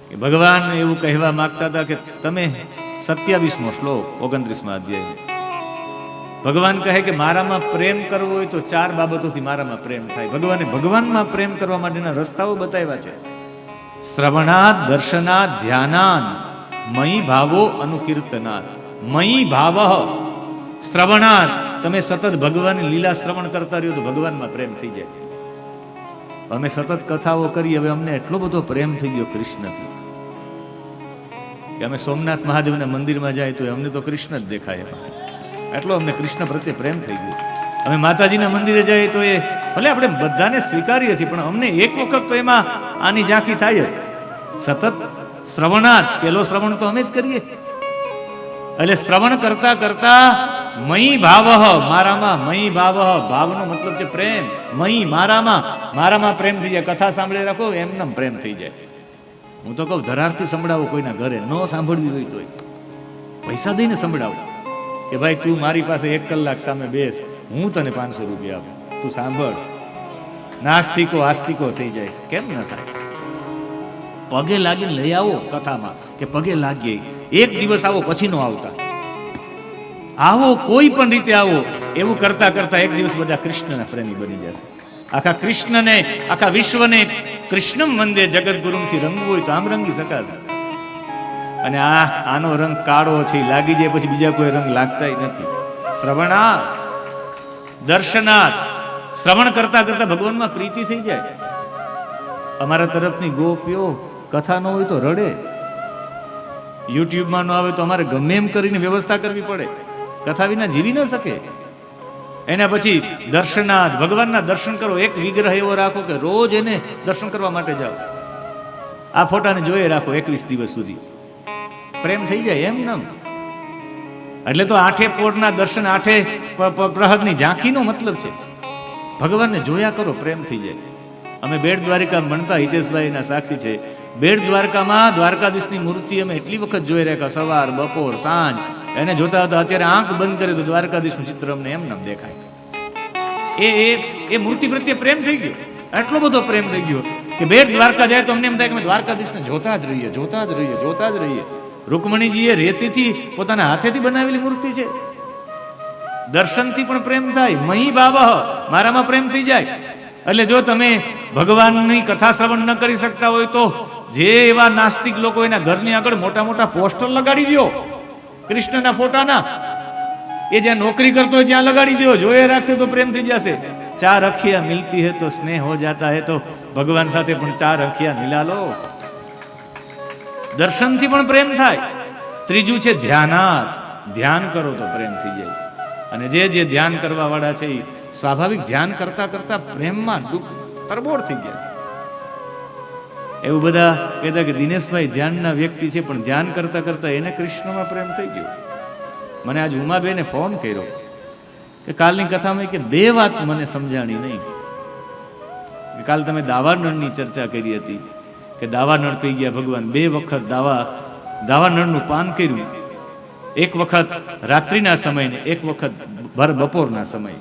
S1: કે ભગવાન એવું કહેવા માંગતા હતા કે તમે 27મો શ્લોક 29મા અધ્યાય, ભગવાન કહે કે મારામાં પ્રેમ કરવો હોય તો 4 બાબતોથી મારામાં પ્રેમ થાય. ભગવાને ભગવાનમાં પ્રેમ કરવા માટેના રસ્તાઓ બતાવ્યા છે. શ્રવણાત, દર્શનાત, ધ્યાનાન, મયી ભાવો અનુકીર્તનાત. મયી ભાવ, શ્રવણાત, તમે સતત ભગવાનની લીલા શ્રવણ કરતા રહ્યો તો ભગવાનમાં પ્રેમ થઈ જાય. અમે સતત કથાઓ કરી, હવે અમને એટલો બધો પ્રેમ થઈ ગયો કૃષ્ણથી કે અમે સોમનાથ મહાદેવના મંદિરમાં જાય તો અમને તો કૃષ્ણ જ દેખાય. એટલો અમને કૃષ્ણ પ્રત્યે પ્રેમ થઈ ગયો. અમે માતાજીના મંદિરે જઈએ તો એ ભલે આપણે બધાને સ્વીકારીએ છીએ પણ અમને એક વખત તો એમાં આની ઝાંખી થાય જ. સતત શ્રવણાત, પેલો શ્રવણ તો અમે જ કરીએ. એટલે શ્રવણ કરતા કરતા મયી ભાવ, મારામાં મયી ભાવ, ભાવનો મતલબ છે પ્રેમ. મયી મારામાં પ્રેમ થઈ જાય. કથા સાંભળી રાખો, એમને પ્રેમ થઈ જાય. હું તો કહું ધરારથી સંભળાવો કોઈના ઘરે, ન સાંભળવી હોય તો પૈસા દઈને સંભળાવો. કે ભાઈ તું મારી પાસે 1 કલાક સામે બેસ, હું તને 500 રૂપિયા આપું, તું સાંભળ. નાસ્તિકો આસ્તિકો થઈ જાય. કેમ ન થાય? પગે લાગીને લઈ આવો કથામાં, કે પગે લાગીએ. એક દિવસ આવો, પછી નો આવતા. આવો, કોઈ પણ રીતે આવો. એવું કરતા કરતા એક દિવસ બધા કૃષ્ણના પ્રેમી બની જશે. આખા કૃષ્ણને, આખા વિશ્વને કૃષ્ણમ વંદે જગદગુરુથી રંગવું હોય તો આમ રંગી શકાશે. અને આનો રંગ કાળો છે, લાગી જાય પછી બીજા કોઈ રંગ લાગતા નથી. શ્રવણાર્થ, દર્શનાર્થ. શ્રવણ કરતા કરતા ભગવાનમાં પ્રીતિ થઈ જાય. અમારા તરફની ગોપીઓ કથા ન હોય તો રડે, યુટ્યુબમાં ન આવે તો અમારે ગમે એમ કરીને વ્યવસ્થા કરવી પડે. કથા વિના જીવી ન શકે. એના પછી દર્શનાર્થ, ભગવાનના દર્શન કરો. એક વિગ્રહ એવો રાખો કે રોજ એને દર્શન કરવા માટે જાઓ. આ ફોટાને જોઈએ રાખો 21 દિવસ સુધી, પ્રેમ થઈ જાય એમ નમ. એટલે તો 8 પોરના દર્શન, 8 પ્રહરની ઝાંખીનો મતલબ છે. ભગવાનને જોયા કરો, પ્રેમ થઈ જાય. અમે બેટ દ્વારિકા ભણતા, હિતેશભાઈના સાક્ષી છે. બેટ દ્વારકામાં દ્વારકાધીશની મૂર્તિ અમે એટલી વખત જોઈ રહ્યા, સવાર, બપોર, સાંજ. એને જોતા હતા. અત્યારે આંખ બંધ કરે તો દ્વારકાધીશનું ચિત્ર અમને એમ નામ દેખાય. એ મૂર્તિ પ્રત્યે પ્રેમ થઈ ગયો. એટલો બધો પ્રેમ થઈ ગયો કે બેટ દ્વારકા જાય તો અમને એમ થાય કે અમે દ્વારકાધીશને જોતા જ રહીએ, જોતા જ રહીએ, જોતા જ રહીએ. રૂકમણીજીએ રેતીથી પોતાના હાથેથી બનાવેલી મૂર્તિ છે. દર્શનથી પણ પ્રેમ થાય. મહી ભાવઃ, મારામાં પ્રેમ થઈ જાય. એટલે જો તમે ભગવાનની કથા શ્રવણ ન કરી શકતા હોય તો જે એવા નાસ્તિક લોકો એના ઘરની આગળ મોટા મોટા પોસ્ટર લગાડી દો કૃષ્ણના ફોટાના. એ જ્યાં નોકરી કરતો હોય ત્યાં લગાડી દો. જોયે રાખશે તો પ્રેમ થઈ જશે. 4 અખિયા મિલતી હે તો સ્નેહ હો જાતા હે. તો ભગવાન સાથે પણ 4 અખિયા મિલા લો. દર્શનથી પણ પ્રેમ થાય. ત્રીજું છે ધ્યાનાર્થ. ધ્યાન કરો તો પ્રેમ થઈ જાય. અને જે ધ્યાન કરવા વાળા છે એ સ્વાભાવિક ધ્યાન કરતા કરતા પ્રેમમાં તરબોળ થઈ ગયા. એવું બધા કહેતા કે દિનેશભાઈ ધ્યાનના વ્યક્તિ છે, પણ ધ્યાન કરતા કરતા એને કૃષ્ણમાં પ્રેમ થઈ ગયો. મને આજ ઉમાબેને ફોન કર્યો કે કાલની કથામાં કે 2 વાત મને સમજાણી નહીં. કે કાલ તમે દાવાનળની ચર્ચા કરી હતી કે દાવાનળ પી ગયા ભગવાન. 2 વખત દાવાનળનું પાન કર્યું. એક વખત રાત્રિના સમયે, એક વખત ભર બપોરના સમયે.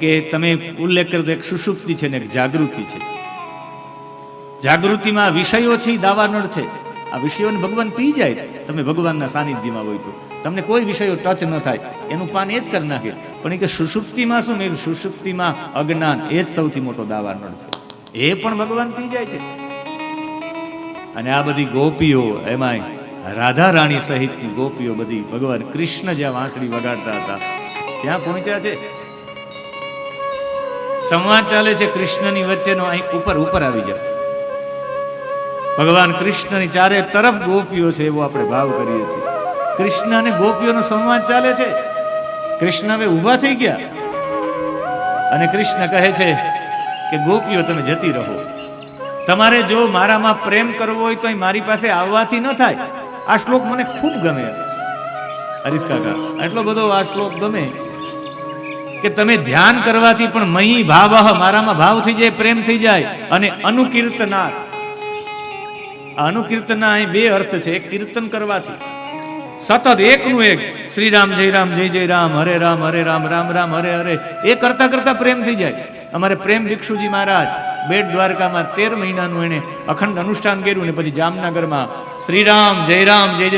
S1: કે તમે ઉલ્લેખ કર્યો તો એક સુષુપ્તિ છે ને એક જાગૃતિ છે. જાગૃતિમાં વિષયો છે, દાવાનળ છે. આ વિષયોને ભગવાન પી જાય. તમે ભગવાનના સાનિધ્યમાં હોય તો તમને કોઈ વિષયો ટચ ન થાય. એનું પાન એ જ કરી નાખે. પણ એ કે સુષુપ્તિમાં શું? મેં સુષુપ્તિમાં અજ્ઞાન, એ જ સૌથી મોટો દાવાનળ છે. એ પણ ભગવાન પી જાય છે. અને આ બધી ગોપીઓ, એમાંય રાધા રાણી સહિતની ગોપીઓ બધી ભગવાન કૃષ્ણ જ્યાં વાંસળી વગાડતા હતા ત્યાં પહોંચ્યા છે. સંવાદ ચાલે છે કૃષ્ણની વચ્ચેનો. અહીં ઉપર આવી જાય. ભગવાન કૃષ્ણની ચારે તરફ ગોપીઓ છે એવો આપણે ભાવ કરીએ છીએ. કૃષ્ણ અને ગોપીઓનો સંવાદ ચાલે છે. કૃષ્ણ હવે ઊભા થઈ ગયા અને કૃષ્ણ કહે છે કે ગોપીઓ તમે જતી રહો. તમારે જો મારામાં પ્રેમ કરવો હોય તો મારી પાસે આવવાથી ન થાય. આ શ્લોક મને ખૂબ ગમે હરીશ કાકા. એટલો બધો આ શ્લોક ગમે કે તમે ધ્યાન કરવાથી પણ મહી ભાવઃ, મારામાં ભાવ થઈ જાય, પ્રેમ થઈ જાય. અને અનુકીર્તનાર્થ. અનુકીર્તના અહીં 2 અર્થ છે. એક કીર્તન કરવાથી સતત એકનું એક શ્રી રામ જય રામ જય જય રામ, હરે રામ હરે રામ, રામ રામ હરે હરે, એ કરતા કરતા પ્રેમ થઈ જાય. અમારે પ્રેમ ભિક્ષુજી મહારાજ બેટ દ્વારકામાં 13 મહિનાનું એને અખંડ અનુષ્ઠાન કર્યું ને પછી જામનગરમાં શ્રી રામ જય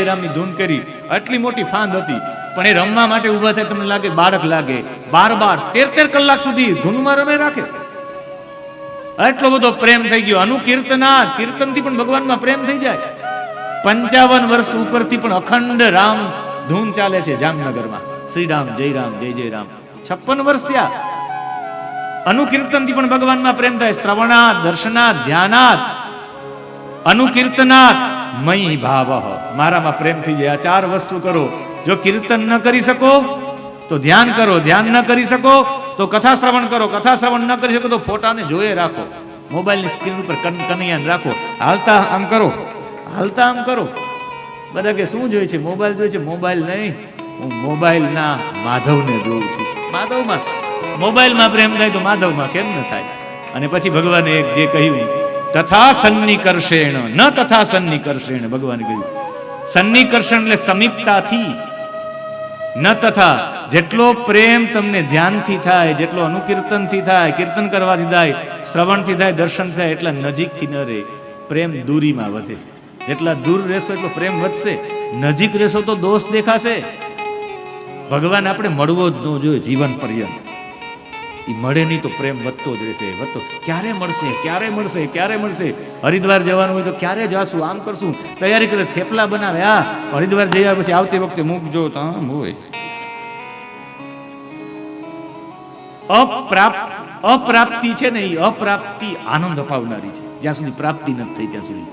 S1: રામની ધૂન કરી. આટલી મોટી ફાંદ હતી પણ એ રમવા માટે ઊભા થાય તમને લાગે બાળક લાગે. 12 કલાક સુધી ધૂનમાં રમે રાખે. એટલો બધો પ્રેમ થઈ ગયો. અનુકીર્તનાર્થ, કીર્તનથી પણ ભગવાનમાં પ્રેમ થઈ જાય. 55 વર્ષ ઉપરથી પણ અખંડ રામ ધૂન ચાલે છે જામનગરમાં. શ્રી રામ જય રામ 56 વર્ષ થયા. અનુકીર્તનથી પણ ભગવાનમાં પ્રેમ થાય. શ્રવણાર્થ, દર્શનાર્થ, ધ્યાનાર્થ, અનુકીર્તનાર્થ, મયી ભાવઃ, મારામાં પ્રેમ થઈ જાય. આ 4 વસ્તુ કરો. જો કીર્તન ન કરી શકો તો ધ્યાન કરો. ધ્યાન ન કરી શકો તો કથા શ્રવણ કરો. કથા શ્રવણ ન કરી શકો તો ફોટાને જોઈએ રાખો. મોબાઈલની સ્ક્રીન ઉપર કનૈયાને રાખો. હાલતા આમ કરો, હાલતા આમ કરો. બધા કે શું જોઈએ છે? મોબાઈલ જોઈએ છે. મોબાઈલ નહીં, હું મોબાઈલના માધવને જોઉં છું. માધવમાં, મોબાઈલમાં પ્રેમ થાય તો માધવમાં કેમ ન થાય? અને પછી ભગવાને એક જે કહ્યું, તથા સન્નિકર્ષેણ ન તથા સન્નિકર્ષેણ. ભગવાને કહ્યું સન્નિકર્ષણ એટલે સમીપતાથી. ન તથા જેટલો પ્રેમ તમને ધ્યાનથી થાય, જેટલો અનુકીર્તનથી થાય, કીર્તન કરવાથી થાય, શ્રવણથી થાય, દર્શન થાય, એટલા નજીકથી ન રહે, પ્રેમ દૂરીમાં વધે. જેટલા દૂર રહેશો એટલો પ્રેમ વધશે, નજીક રહેશો તો દોષ દેખાશે. ભગવાન આપણે મળવો જ ન જોઈએ જીવન પર્યંત. એ મળે નહીં તો પ્રેમ વધતો જ રહેશે, વધતો. ક્યારે મળશે, ક્યારે મળશે, ક્યારે મળશે? હરિદ્વાર જવાનું હોય તો ક્યારે જાશું, આમ કરશું, તૈયારી કરે, થેપલા બનાવે. હા, હરિદ્વાર જયા પછી આવતી વખતે મૂકજો તો આમ હોય. અપ્રાપ્તિ છે ને, એ અપ્રાપ્તિ આનંદ અપાવનારી છે, જ્યાં સુધી પ્રાપ્તિ નથી થઈ ત્યાં સુધી.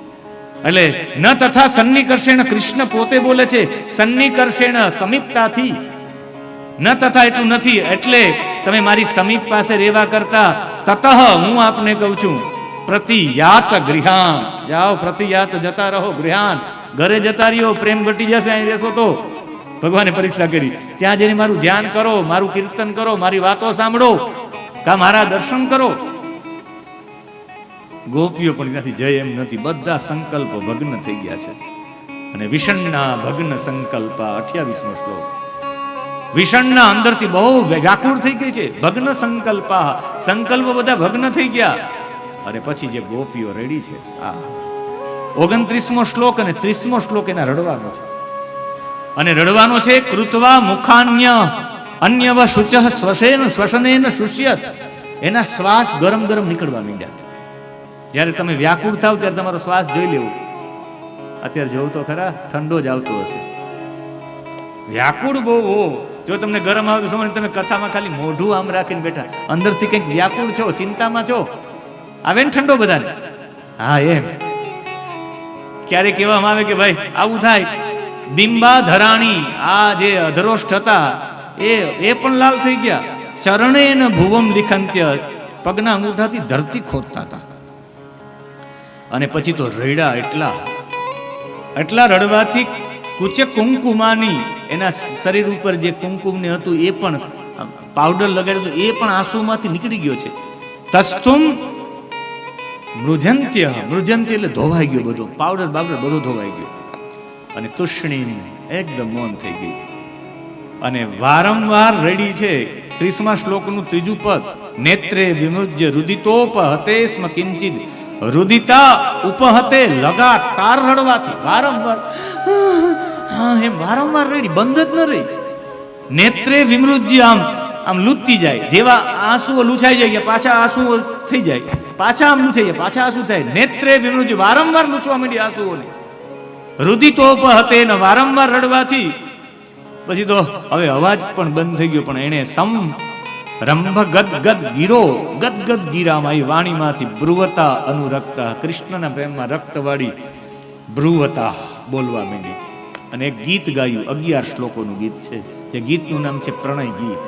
S1: એટલે ન તથા સન્નિકર્ષેણ, કૃષ્ણ પોતે બોલે છે, સન્નિકર્ષેણ સમીપતાથી. ન તથા એટલું નથી, એટલે તમે મારી સમીપ પાસે રહેવા કરતા તતઃ હું આપને કહું છું, પ્રતિયાત ગૃહાન જાઓ, પ્રતિયાત જતા રહો, ગૃહાન ઘરે જતા રહ્યો. પ્રેમ ઘટી જશે અહીં રહેશો તો. ભગવાને પરીક્ષા કરી, ત્યાં જઈને મારું ધ્યાન કરો, મારું કીર્તન કરો, મારી વાતો સાંભળો, કા મારા દર્શન કરો. ગોપીઓ પણ ત્યાંથી જય એમ નથી, બધા સંકલ્પો ભગ્ન થઈ ગયા છે. અને વિષણના ભગ્ન સંકલ્પ 28મો શ્લોક. વિષણના અંદરથી બહુ વ્યાકુળ થઈ ગઈ છે. ભગ્ન સંકલ્પ, સંકલ્પો બધા ભગ્ન થઈ ગયા. અને પછી જે ગોપીઓ રેડી છે, આ 29મો શ્લોક અને 30મો શ્લોક એના રડવાનો છે. અને રડવાનો છે, કૃત્વા મુખાન્ય અન્યવ શુચઃ શ્વસેન શ્વસનેન શુષ્યત. એના શ્વાસ ગરમ ગરમ નીકળવા માંડ્યા. જ્યારે તમે વ્યાકુળ થાવ ત્યારે તમારો શ્વાસ જોઈ લેવો. અત્યારે જોવું તો ખરા, ઠંડો જ આવતો હશે. વ્યાકુળ બહુ હો, જો તમને ગરમ આવે તો સમજ તમે કથામાં ખાલી મોઢું આમ રાખીને બેઠા, અંદરથી કંઈક વ્યાકુળ છો, ચિંતામાં છો. આવે ને ઠંડો બધાને. હા, એમ ક્યારે કહેવામાં આવે કે ભાઈ આવું થાય. બિંબા ધરાણી, આ જે અધરોષ્ઠ હતા એ પણ લાલ થઈ ગયા. ચરણે ન ભુવમ લિખંત્ય, પગના અંગૂઠાથી ધરતી ખોદતા હતા. અને પછી તો રડ્યા, એટલા રડવાથી કુચે કુંકુમાની, એના શરીર ઉપર જે કુંકુમ ને હતું એ પણ પાવડર લગાડ્યું એ પણ આંસુમાંથી નીકળી ગયો છે. તસ્તુમ મૃજંત્ય, મૃજંત્ય એટલે ધોવાઈ ગયો બધો, પાવડર બાવડર બધો ધોવાઈ ગયો. અને તુષ્ણી એકદમ મૌન થઈ ગઈ. અને વારંવાર રડી છે. 30મા શ્લોકનું 3જું પદ, નેત્રે વિમુજ્ય રુદિતોપહતે સ્મ કિંચિદ રુદિતા ઉપહતે, લગાતાર રડવાથી વારંવાર, હા એમ વારંવાર રડી, બંધ જ ન રહી. નેત્રે વિમૃજ્ય, આમ લૂંટતી જાય, જેવા આંસુઓ લૂછાઈ જાય પાછા આંસુઓ થઈ જાય, પાછા આમ લૂછાઈ જાય, પાછા આંસુ થાય. નેત્રે વિમૃજ્ય, વારંવાર લૂછવા માંડી આંસુઓને. રુદિતોપહતે, ને વારંવાર રડવાથી પછી તો હવે અવાજ પણ બંધ થઈ ગયો. પણ એને રંભ ગદગદ ગીરો, ગદગદ ગીરામાં એ વાણીમાંથી બ્રુવતા અનુરક્તા, કૃષ્ણના પ્રેમમાં રક્તવાળી બ્રુવતા બોલવા માંડી. અને એક ગીત ગાયું, 11 શ્લોકોનું ગીત છે, જે ગીતનું નામ છે પ્રણય ગીત.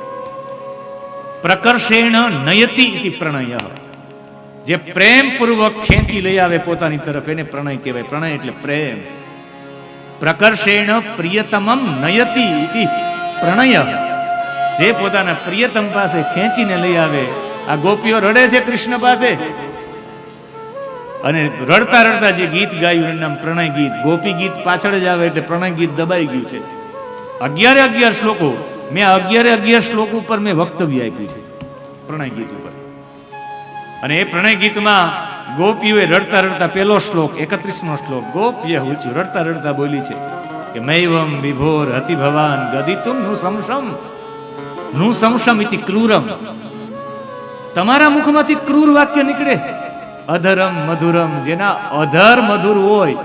S1: પ્રકર્ષેણ નયતિ ઇતિ પ્રણય, જે પ્રેમપૂર્વક ખેંચી લઈ આવે પોતાની તરફ એને પ્રણય કહેવાય. પ્રણય એટલે પ્રેમ. પ્રકર્ષેણ પ્રિયતમમ નયતિ ઇતિ પ્રણય, જે પોતાના પ્રિયતમ પાસે ખેંચીને લઈ આવે. આ ગોપીઓ રડે છે કૃષ્ણ પાસે, અને રડતા રડતા જે ગીત ગાયું એનું નામ પ્રણય ગીત. ગોપી ગીત પાછળ જ આવે એટલે પ્રણય ગીત દબાઈ ગયું છે. 11 શ્લોકો, મેં 11 શ્લોક ઉપર મેં વક્તવ્ય આપ્યું છે પ્રણય ગીત ઉપર. અને એ પ્રણય ગીતમાં ગોપીઓએ રડતા રડતા પેલો શ્લોક 31મો શ્લોક, ગોપ્ય હુચું, રડતા રડતા બોલી છે કે મૈવમ વિભોર હતિ ભવાન ગદિતુમ નું સંશમ ઇતિ ક્રૂરમ. તમારા મુખમાંથી ક્રૂર વાક્ય નીકળે. અધરમ મધુરમ, જેના અધર મધુર હોય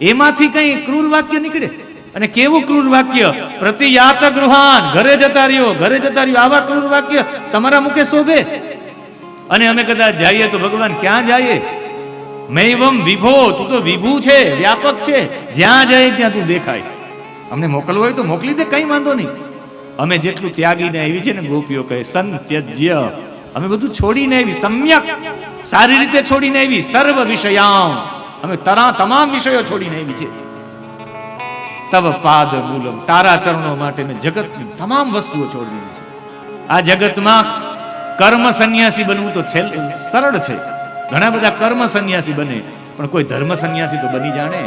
S1: એમાંથી કઈ ક્રૂર વાક્ય નીકળે. અને કેવું ક્રૂર વાક્ય? પ્રતિયાત ગૃહાન, ઘરે જતા રહ્યો, ઘરે જતા રહ્યો, આવા ક્રૂર વાક્ય તમારા મુખે શોભે. અને અમે કદાચ જઈએ તો ભગવાન ક્યાં જઈએ? મૈવમ વિભો, તું તો વિભુ છે, વ્યાપક છે, જ્યાં જાય ત્યાં તું દેખાય. અમને મોકલવો હોય તો મોકલી દે, કઈ વાંધો નહીં. અમે જેટલું ત્યાગીને આવી છે ને, ગોપીઓ કહે સંત્યજ્ય, અમે બધું છોડીને આવી, સમ્યક સારી રીતે છોડીને આવી. સર્વ વિષયામ, અમે તમામ વિષયો છોડીને આવી છે. તવ પાદ મૂલમ, તારા ચરણો માટે મેં જગતની તમામ વસ્તુઓ છોડી દીધી છે. આ જગતમાં કર્મ સંન્યાસી બનવું તો સરળ છે. ઘણા બધા કર્મ સંન્યાસી બને, પણ કોઈ ધર્મ સંન્યાસી તો બની જાણે.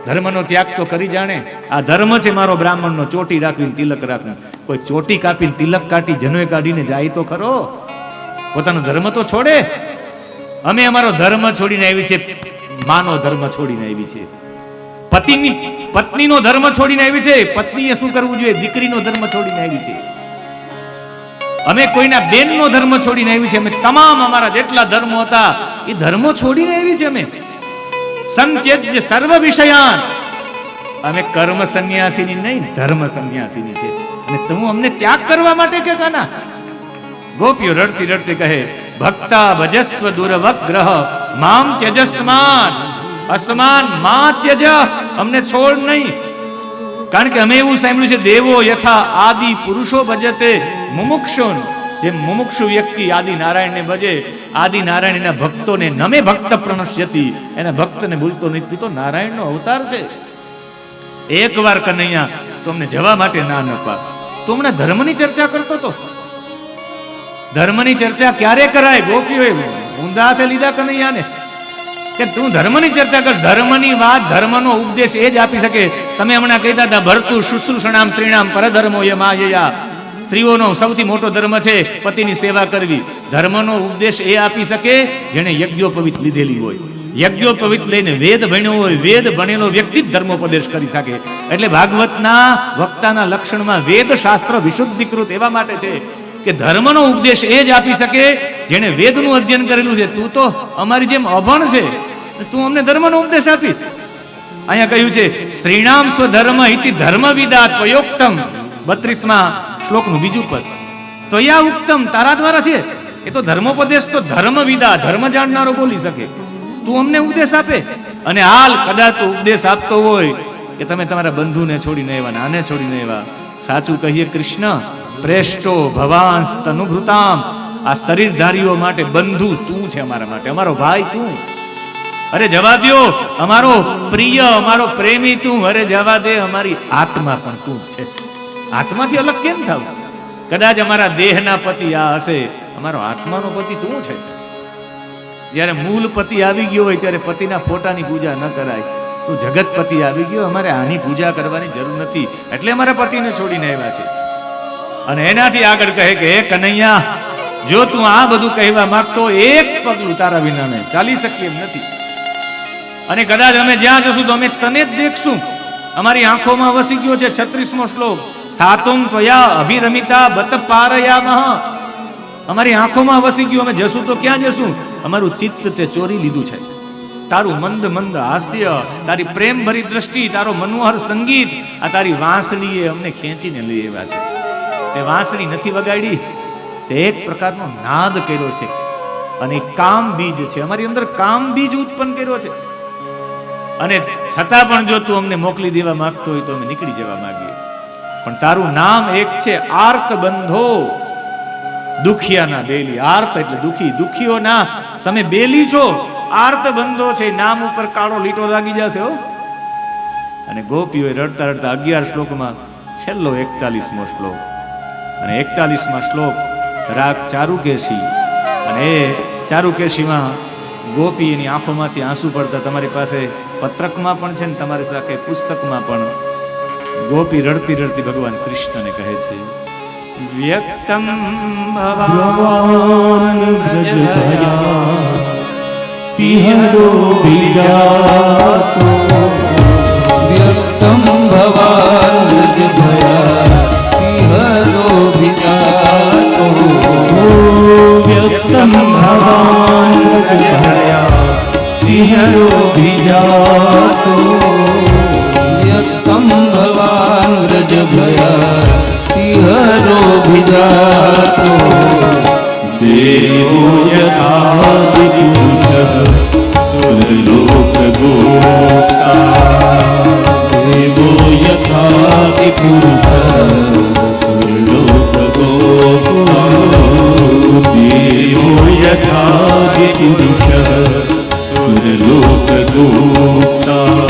S1: ધર્મનો ત્યાગ તો કરી જાણે. આ ધર્મ છે મારો બ્રાહ્મણનો, ચોટી રાખવીને તિલક રાખવું. કોઈ ચોટી કાપીને તિલક કાઢી જનોય કાઢીને જાય તો ખરો, પોતાનો ધર્મ તો છોડે. અમે અમારો ધર્મ છોડીને આવી છે, માનો ધર્મ છોડીને આવી છે, પત્નીનો ધર્મ છોડીને આવી છે. પત્નીએ શું કરવું જોઈએ? દીકરીનો ધર્મ છોડીને આવી છે. અમે કોઈના બેનનો ધર્મ છોડીને આવી છે. અમે તમામ અમારા જેટલા ધર્મો હતા એ ધર્મો છોડીને આવી છે. અમે સંત્યજ્ય સર્વ વિષયાન, અમે કર્મ સંન્યાસીની નહીં, ધર્મ સંન્યાસીની છે. અને તું અમને ત્યાગ કરવા માટે કે કાના? ગોપીઓ રડતી રડતી કહે, ભક્તા ભજસ્વ દુર્વગ્રહ મામ ત્યજસ્માન અસમાન મા ત્યજ, અમને છોડ નહીં. કારણ કે અમે એવું સાંભળ્યું છે, દેવો યથા આદિ પુરુષો ભજતે મુમુક્ષુન, જે મુમુક્ષુ વ્યક્તિ આદિ નારાયણને ભજે, આદિ નારાયણના ભક્તોને નમે ભક્ત પ્રણશ્યતિ, એના ભક્તને ભૂલતો નથી. તું તો નારાયણનો અવતાર છે. એકવાર કનૈયા તો અમને જવા માટે ના ન પાડ. તું હમણાં ધર્મની ચર્ચા કરતો હતો. ધર્મની ચર્ચા ક્યારે કરાય? ગોપીઓએ ઊંધા હાથે લીધા કનૈયાને કે તું ધર્મની ચર્ચા કર. ધર્મની વાત, ધર્મનો ઉપદેશ એ જ આપી શકે. તમે હમણાં કહેતા હતા ભરતું શુશ્રુષણામ સ્ત્રીણામ પરધર્મો યમાયયા, સ્ત્રીઓનો સૌથી મોટો ધર્મ છે પતિની સેવા કરવી. ધર્મનો ઉપદેશ એ આપી શકે જેને યજ્ઞોપવિત લીધેલી હોય. યજ્ઞોપવિત લઈને વેદ ભણ્યો હોય, વેદ ભણેલો વ્યક્તિ જ ધર્મોપદેશ કરી શકે. એટલે ભાગવતના વક્તાના લક્ષણમાં વેદ શાસ્ત્ર વિશુદ્ધિકૃત એવા માટે છે કે ધર્મનો ઉપદેશ એ જ આપી શકે જેને વેદનું અધ્યયન કરેલું છે. તું તો અમારી જેમ અભણ છે, તું અમને ધર્મનો ઉપદેશ આપીશ. અહીંયા કહ્યું છે સ્ત્રીણામ સ્વધર્મ ઇતિ ધર્મવિદા ત્વયોક્તમ, 32મા શ્લોકનું બીજું પદ. ત્વયા ઉક્તમ, તારા દ્વારા છે. એ તો ધર્મોપદેશ તો ધર્મવિદા, ધર્મ જાણનારો બોલી શકે. તું અમને ઉપદેશ આપે. અને હાલ કદાચ તું ઉપદેશ આપતો હોય કે તમે તમારા બંધુને છોડીને આવ્યા, આને છોડીને આવ્યા. સાચું કહીએ કૃષ્ણ પ્રેષ્ટો ભવાંસ તનુભૃતામ, આ શરીરધારીઓ માટે બંધુ તું છે, અમારા માટે અમારો ભાઈ તું. અરે જવા દ્યો, અમારો પ્રિય, અમારો પ્રેમી તું. અરે જવા દે, અમારી આત્મા પણ તું છે. આત્માથી અલગ કેમ થાવ? કદાચ અમારા દેહના પતિ આ હશે, અમારો આત્માનો પતિ તું છે. જ્યારે મૂળ પતિ આવી ગયો હોય ત્યારે પતિના ફોટાની પૂજા ન કરાય. તું જગતપતિ આવી ગયો, અમારે આની પૂજા કરવાની જરૂર નથી, એટલે અમારા પતિને છોડીને આવ્યા છે. અને એનાથી આગળ કહે કે હે કનૈયા, જો તું આ બધું કહેવા માંગતો, એક પગલું તારા વિના અમે ચાલી શકીએ એમ નથી. અને કદાચ અમે જ્યાં જશું તો અમે તને જ દેખશું. અમારી આંખોમાં વસી ગયો છે 36મો શ્લોક, સાતુમ ત્વયા અભિરમિતા બત પારયામહ. અમારી આંખોમાં વસી ગયું. અમે જશું તો ક્યાં જશું? અમારું ચિત્ત તે ચોરી લીધું છે. તારું મંદ મંદ હાસ્ય, તારી પ્રેમ ભરી દ્રષ્ટિ, તારો મનોહર સંગીત, આ તારી વાંસળીએ અમને ખેંચીને લઈ આવ્યા છે. તે વાંસળી નથી વગાડી, તે એક પ્રકારનો નાદ કર્યો છે. અને કામ બીજ છે, અમારી અંદર કામ બીજ ઉત્પન્ન કર્યો છે. અને છતાં પણ જો તું અમને મોકલી દેવા માંગતો હોય તો અમે નીકળી જવા માંગીએ. પણ તારું નામ એક છે, આર્ત બંધો. દુખિયાના બેલી, આર્ત એટલે દુખી, દુખીઓના તમે બેલી છો. આર્ત બંધો છે, નામ ઉપર કાળો લીટો લાગી જશે હો. અને ગોપીઓએ રડતા રડતા 11 શ્લોકમાં છેલ્લો 41મો શ્લોક, અને 41મા શ્લોક રાગ ચારુકેશી. અને એ ચારુકેશીમાં ગોપી એની આંખોમાંથી આંસુ પડતા તમારી પાસે પત્રકમાં પણ છે ને તમારી સાથે પુસ્તકમાં પણ. ગોપી રડતી રડતી ભગવાન કૃષ્ણને કહે છે, વ્યક્તમ ભવાન વ્રજ ભયા
S2: પિહરો બીજાતો, વ્યક્તમ ભવાન વ્રજ ભયા પિહરો બીજાતો, વ્યક્તમ ભવાન વ્રજ ભયા પિહરો બીજાતો, વ્યક્તમ ભવાન વ્રજ ભયા પિહરો બીજાતો, દેવો યથાદિપુરુષ સુરલોક ગોપ્તા, દેવો યથાદિપુરુષ સુરલોક ગોપ્તા, દેવો યથાદિપુરુષ સુરલોક ગોપ્તા,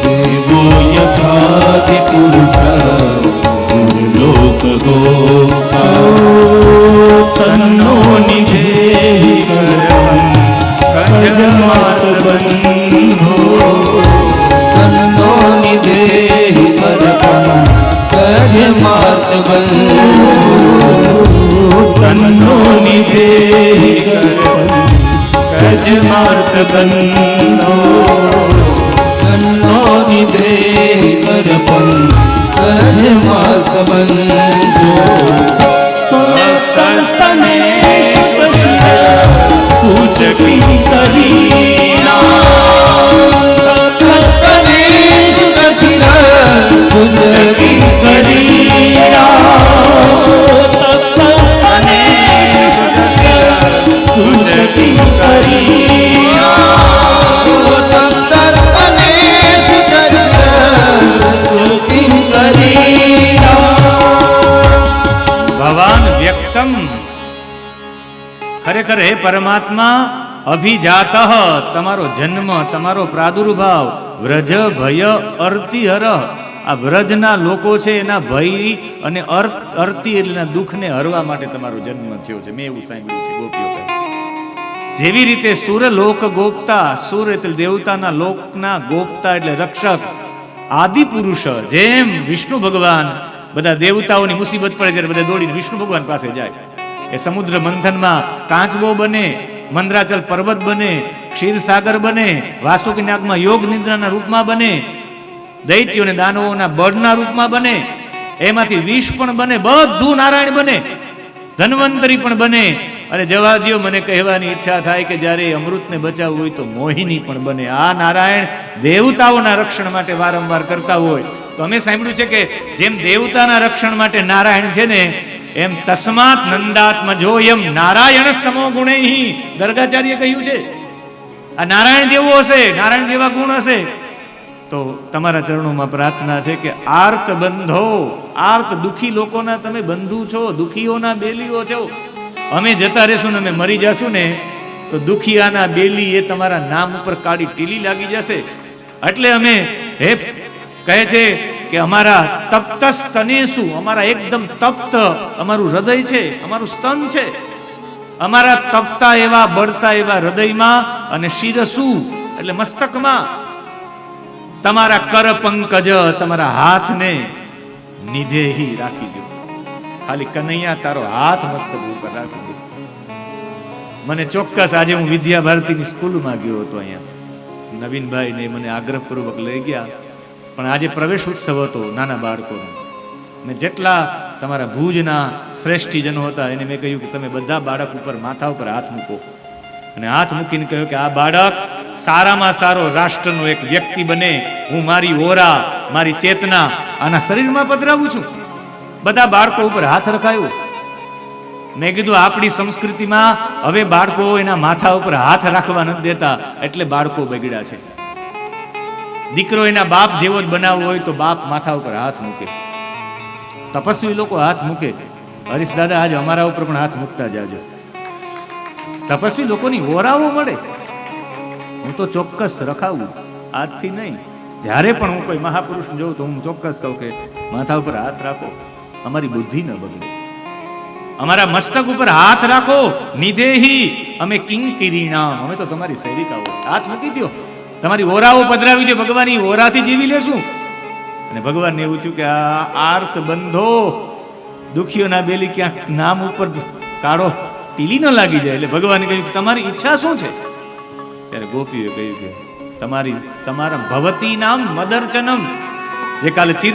S2: દેવો યથાદિપુરુષ સુરલોક ગોપ્તા, તન્નો નિધેહિ કરમ કજમાત બંધો, તન્નો નિધે કજ માર્ત બંધો તન્નો નિધે કજ માર્ત બંધો સ્તને સૂચકી કરીના સૂચકી કરીના સૂચકી
S1: ભવાન વ્યક્તમ, ખરેખર હે પરમાત્મા, અભિજાત, તમારો જન્મ, તમારો પ્રાદુર્ભાવ, વ્રજ ભય અર્તિહર, આ વ્રજના લોકો છે એના ભય અને અર્તિ એટલે દુઃખને હરવા માટે તમારો જન્મ થયો છે. મેં એવું સાંભળ્યું છે ગોપીઓ કહે. જેવી રીતે સુર લોક ગોપતા, સુર એટલે દેવતાના લોકના ગોપતા એટલે રક્ષક, આદિ પુરુષ, જેમ વિષ્ણુ ભગવાન બધા દેવતાઓની મુસીબત પડે ત્યારે બધા દોડીને વિષ્ણુ ભગવાન પાસે જાય. એ સમુદ્ર મંથનમાં કાંચબો બને, મંદરાચલ પર્વત બને, ક્ષીરસાગર બને, વાસુકી નાગમાં યોગ નિદ્રાના રૂપમાં બને, દૈત્યોને દાનવોના બળના રૂપમાં બને, એમાંથી વિષ પણ બને, બધું નારાયણ બને, ધન્વંતરી પણ બને. અને જવા દ્યો, મને કહેવાની ઈચ્છા થાય કે જ્યારે અમૃતને બચાવવું હોય તો મોહિની પણ બને. આ નારાયણ દેવતાઓના રક્ષણ માટે વારંવાર કરતા હોય. તો અમે સાંભળ્યું છે કે જેમ દેવતાના રક્ષણ માટે નારાયણ છે ને, એમ તસ્માત નંદાત્મજોયમ નારાયણ સમો ગુણૈહિ, ગર્ગાચાર્ય કહ્યું છે. આ નારાયણ જેવું હશે, નારાયણ જેવા ગુણ હશે. તો તમારા ચરણોમાં પ્રાર્થના છે કે આર્ત બંધો, આર્ત દુખી લોકોના તમે બંધુ છો, દુખીઓના બેલીઓ છો. અમે જતા રહેશું ને અમે મરી જશું ને તો દુખિયાના બેલી એ તમારા નામ ઉપર કાળી ટીલી લાગી જશે. એટલે અમે હે કહે છે કે અમારા તપ્ત સ્તનેસુ, અમારા એકદમ તપ્ત અમારું હૃદય છે, અમારું સ્તન છે, અમારા તપતા એવા બળતા એવા હૃદયમાં અને શિરસુ એટલે મસ્તકમાં તમારા કર પંકજ, તમારા હાથને નિધેહી રાખી દો. ખાલી કનૈયા તારો હાથ મસ્તક ઉપર રાખી દો. મને ચોક્કસ આજે હું વિદ્યા ભારતીની સ્કૂલમાં ગયો હતો, અહીંયા નવીનભાઈ ને મને આગ્રહપૂર્વક લઈ ગયા. પણ આજે પ્રવેશ ઉત્સવ હતો નાના બાળકોનો. મેં જેટલા તમારા ભુજના શ્રેષ્ઠીજનો હતા એને મેં કહ્યું કે તમે બધા બાળક ઉપર માથા ઉપર હાથ મૂકો. અને હાથ મૂકીને કહ્યું કે આ બાળક સારામાં સારો રાષ્ટ્રનો એક વ્યક્તિ બને. હું મારી ઓરા, મારી ચેતના આના શરીરમાં પધરાવું છું. બધા બાળકો ઉપર હાથ રખાયો. મેં કીધું આપણી સંસ્કૃતિમાં હવે બાળકો એના માથા ઉપર હાથ રાખવા નથી દેતા, એટલે બાળકો બગડ્યા છે. દીકરો એના બાપ જેવો જ બનાવવો હોય તો બાપ માથા ઉપર હાથ મૂકે, તપસ્વી લોકો હાથ મૂકે. હરીશ દાદા આજે અમારા ઉપર પણ હાથ મૂકતા જાજો. તપસ્વી લોકોની ઓરાઓ મળે. હું તો ચોક્કસ રખાવું, આજથી નહીં. જ્યારે પણ હું કોઈ મહાપુરુષ જોઉં તો હું ચોક્કસ કહું કે માથા ઉપર હાથ રાખો, અમારી બુદ્ધિ ન બગડે. અમારા મસ્તક ઉપર હાથ રાખો. નિધેહી અમે કિંકિરીણા, અમે તો તમારી સેવિકાઓ. હાથ મૂકી દો, તમારી ઓરાઓ પધરાવી દો, ભગવાનની ઓરાથી જીવી લેશું. અને ભગવાનને એવું થયું કે આ આર્ત બંધો, દુખીઓના બેલી ક્યાંક નામ ઉપર કાળો ટીલી ન લાગી જાય. એટલે ભગવાને કહ્યું કે તમારી ઈચ્છા શું છે? ત્યારે ગોપીએ કહ્યું કે તમારા ભવતી નામ મદર્ચનમ, જે કાલે ચિર